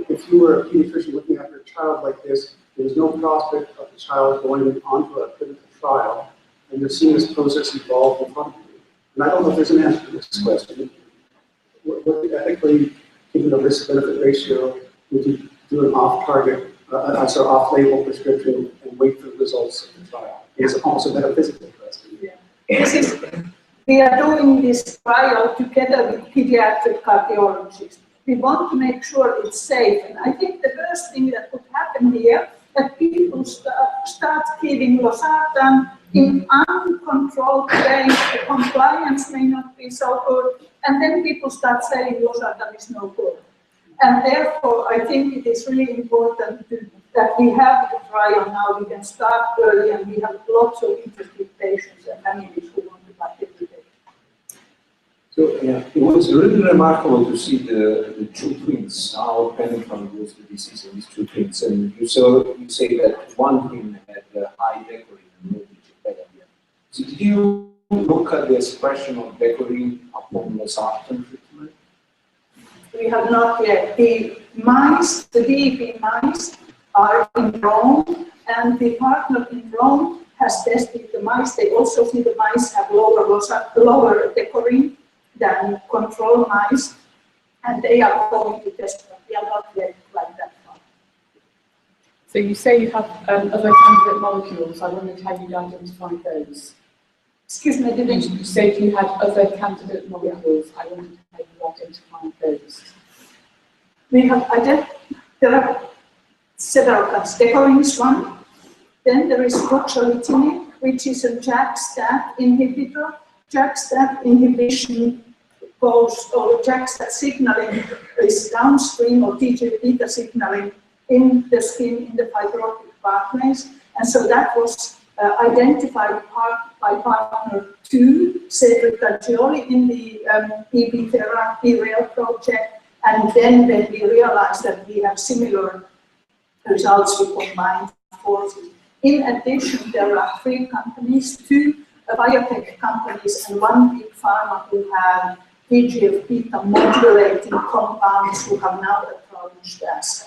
If you were a pediatrician looking after a child like this, there's no prospect of the child going onto a clinical trial, and you're seeing this process evolve in front of you. And I don't know if there's an answer to this question. What ethically, given the risk-benefit ratio, would you do an off-target, off-label prescription and wait for the results of the trial? It's almost a metaphysical question. Yeah. We are doing this trial together with pediatric cardiologists. We want to make sure it's safe. And I think the worst thing that could happen here, that people start giving losartan in uncontrolled way, the compliance may not be so good, and then people start saying losartan is no good. And therefore, I think it is really important that we have the trial now, we can start early, and we have lots of interested patients and families who want to participate. So it was really remarkable to see the two twins now penetrating with the disease in these two twins. And you say that one twin had high decorin and low digit. So did you look at the expression of decorin upon losartan treatment? We have not yet. The mice, the DEP mice, are in Rome, and the partner in Rome has tested the mice. They also see the mice have lower decorin than control mice, and they are going to test them. We are not yet like that far. So you say you have other candidate molecules. I wondered how you'd identify those. Excuse me, didn't You said you had other candidate molecules. I wondered how you identify those. we have there are several kinds. Decorin is one. Then there is ruxolitinib, which is a JAK-STAT inhibitor. JAK-STAT inhibition goes, or JAK-STAT signaling is downstream of TGF-beta signaling in the skin, in the fibrotic pathways. And so that was identified by partner 2, Cedric Caggioli, in the EP Terra Real project. And then when we realized that we have similar results, we combined forces. In addition, there are 3 companies, 2 biotech companies and 1 big pharma who have TGF-beta modulating compounds who have now approached us,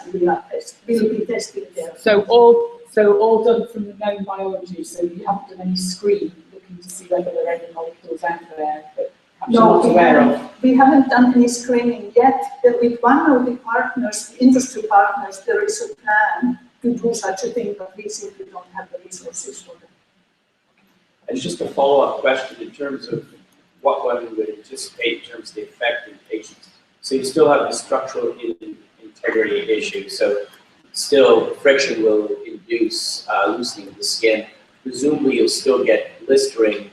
and we are will be testing them. So all done from the known biology. So you haven't done any screen looking to see whether there are any molecules out there that perhaps you're not aware of. We haven't done any screening yet. With one of the partners, industry partners, there is a plan to do such a thing, but we simply don't have the resources for that. And just a follow-up question in terms of what one would anticipate in terms of the effect in patients. So you still have the structural integrity issue. So still friction will induce loosening of the skin. Presumably you'll still get blistering,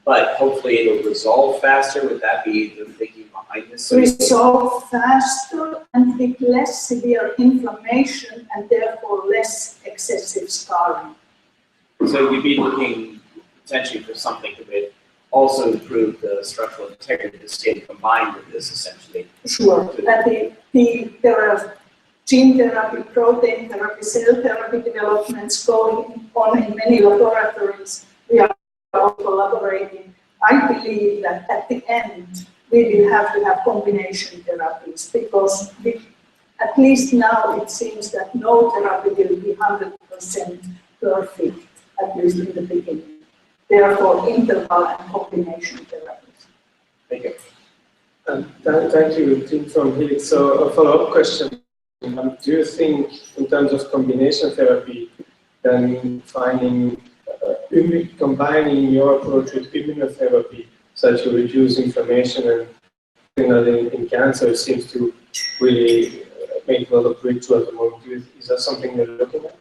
but hopefully it'll resolve faster. Would that be the thinking behind this? Resolve faster and with less severe inflammation and therefore less excessive scarring. So you'd be looking potentially for something that would also improve the structural integrity of the skin combined with this essentially. Sure. And there are gene therapy, protein therapy, cell therapy developments going on in many laboratories. We are all collaborating. I believe that at the end, we will have to have combination therapies because at least now it seems that no therapy will be 100% perfect, at least in the beginning. Therefore, interval and combination therapies. Thank you. Thank you, Tim from Helix. So a follow-up question. Do you think, in terms of combination therapy, then combining your approach with immunotherapy, so that you reduce inflammation and in cancer, seems to really make a lot of breakthrough at the moment? Is that something you're looking at?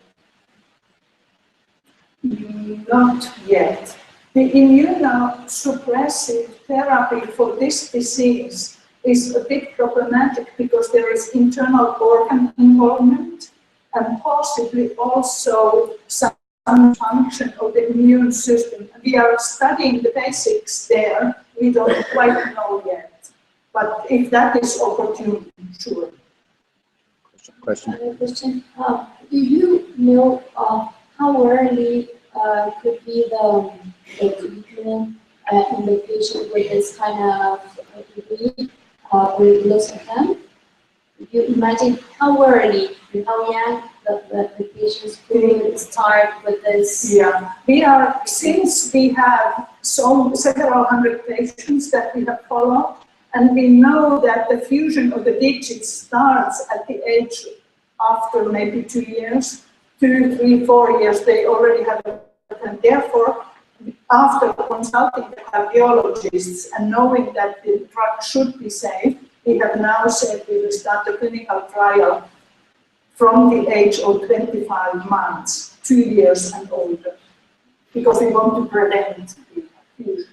Not yet. The immunosuppressive therapy for this disease is a bit problematic because there is internal organ involvement and possibly also some function of the immune system. We are studying the basics there. We don't quite know yet. But if that is opportune, sure. Question. Another question. Do you know how early could be the treatment in the patient with this kind of degree with loss of them? You imagine how early and how young the patients could start with this? Yeah, since we have several hundred patients that we have followed, and we know that the fusion of the digits starts at the age after maybe 2 years, 2, 3, 4 years, they already have it. And therefore, after consulting the cardiologists and knowing that the drug should be safe, we have now said we will start a clinical trial from the age of 25 months, 2 years and older, because we want to prevent the fusion.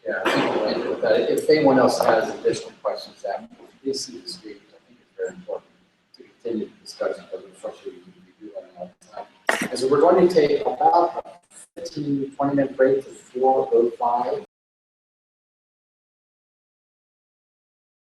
Yeah, I think we'll end with that. If anyone else has additional questions after this speech, I think it's very important to continue the discussion, but unfortunately we do run out of time. And so we're going to take about a 15, 20-minute break to 4:05.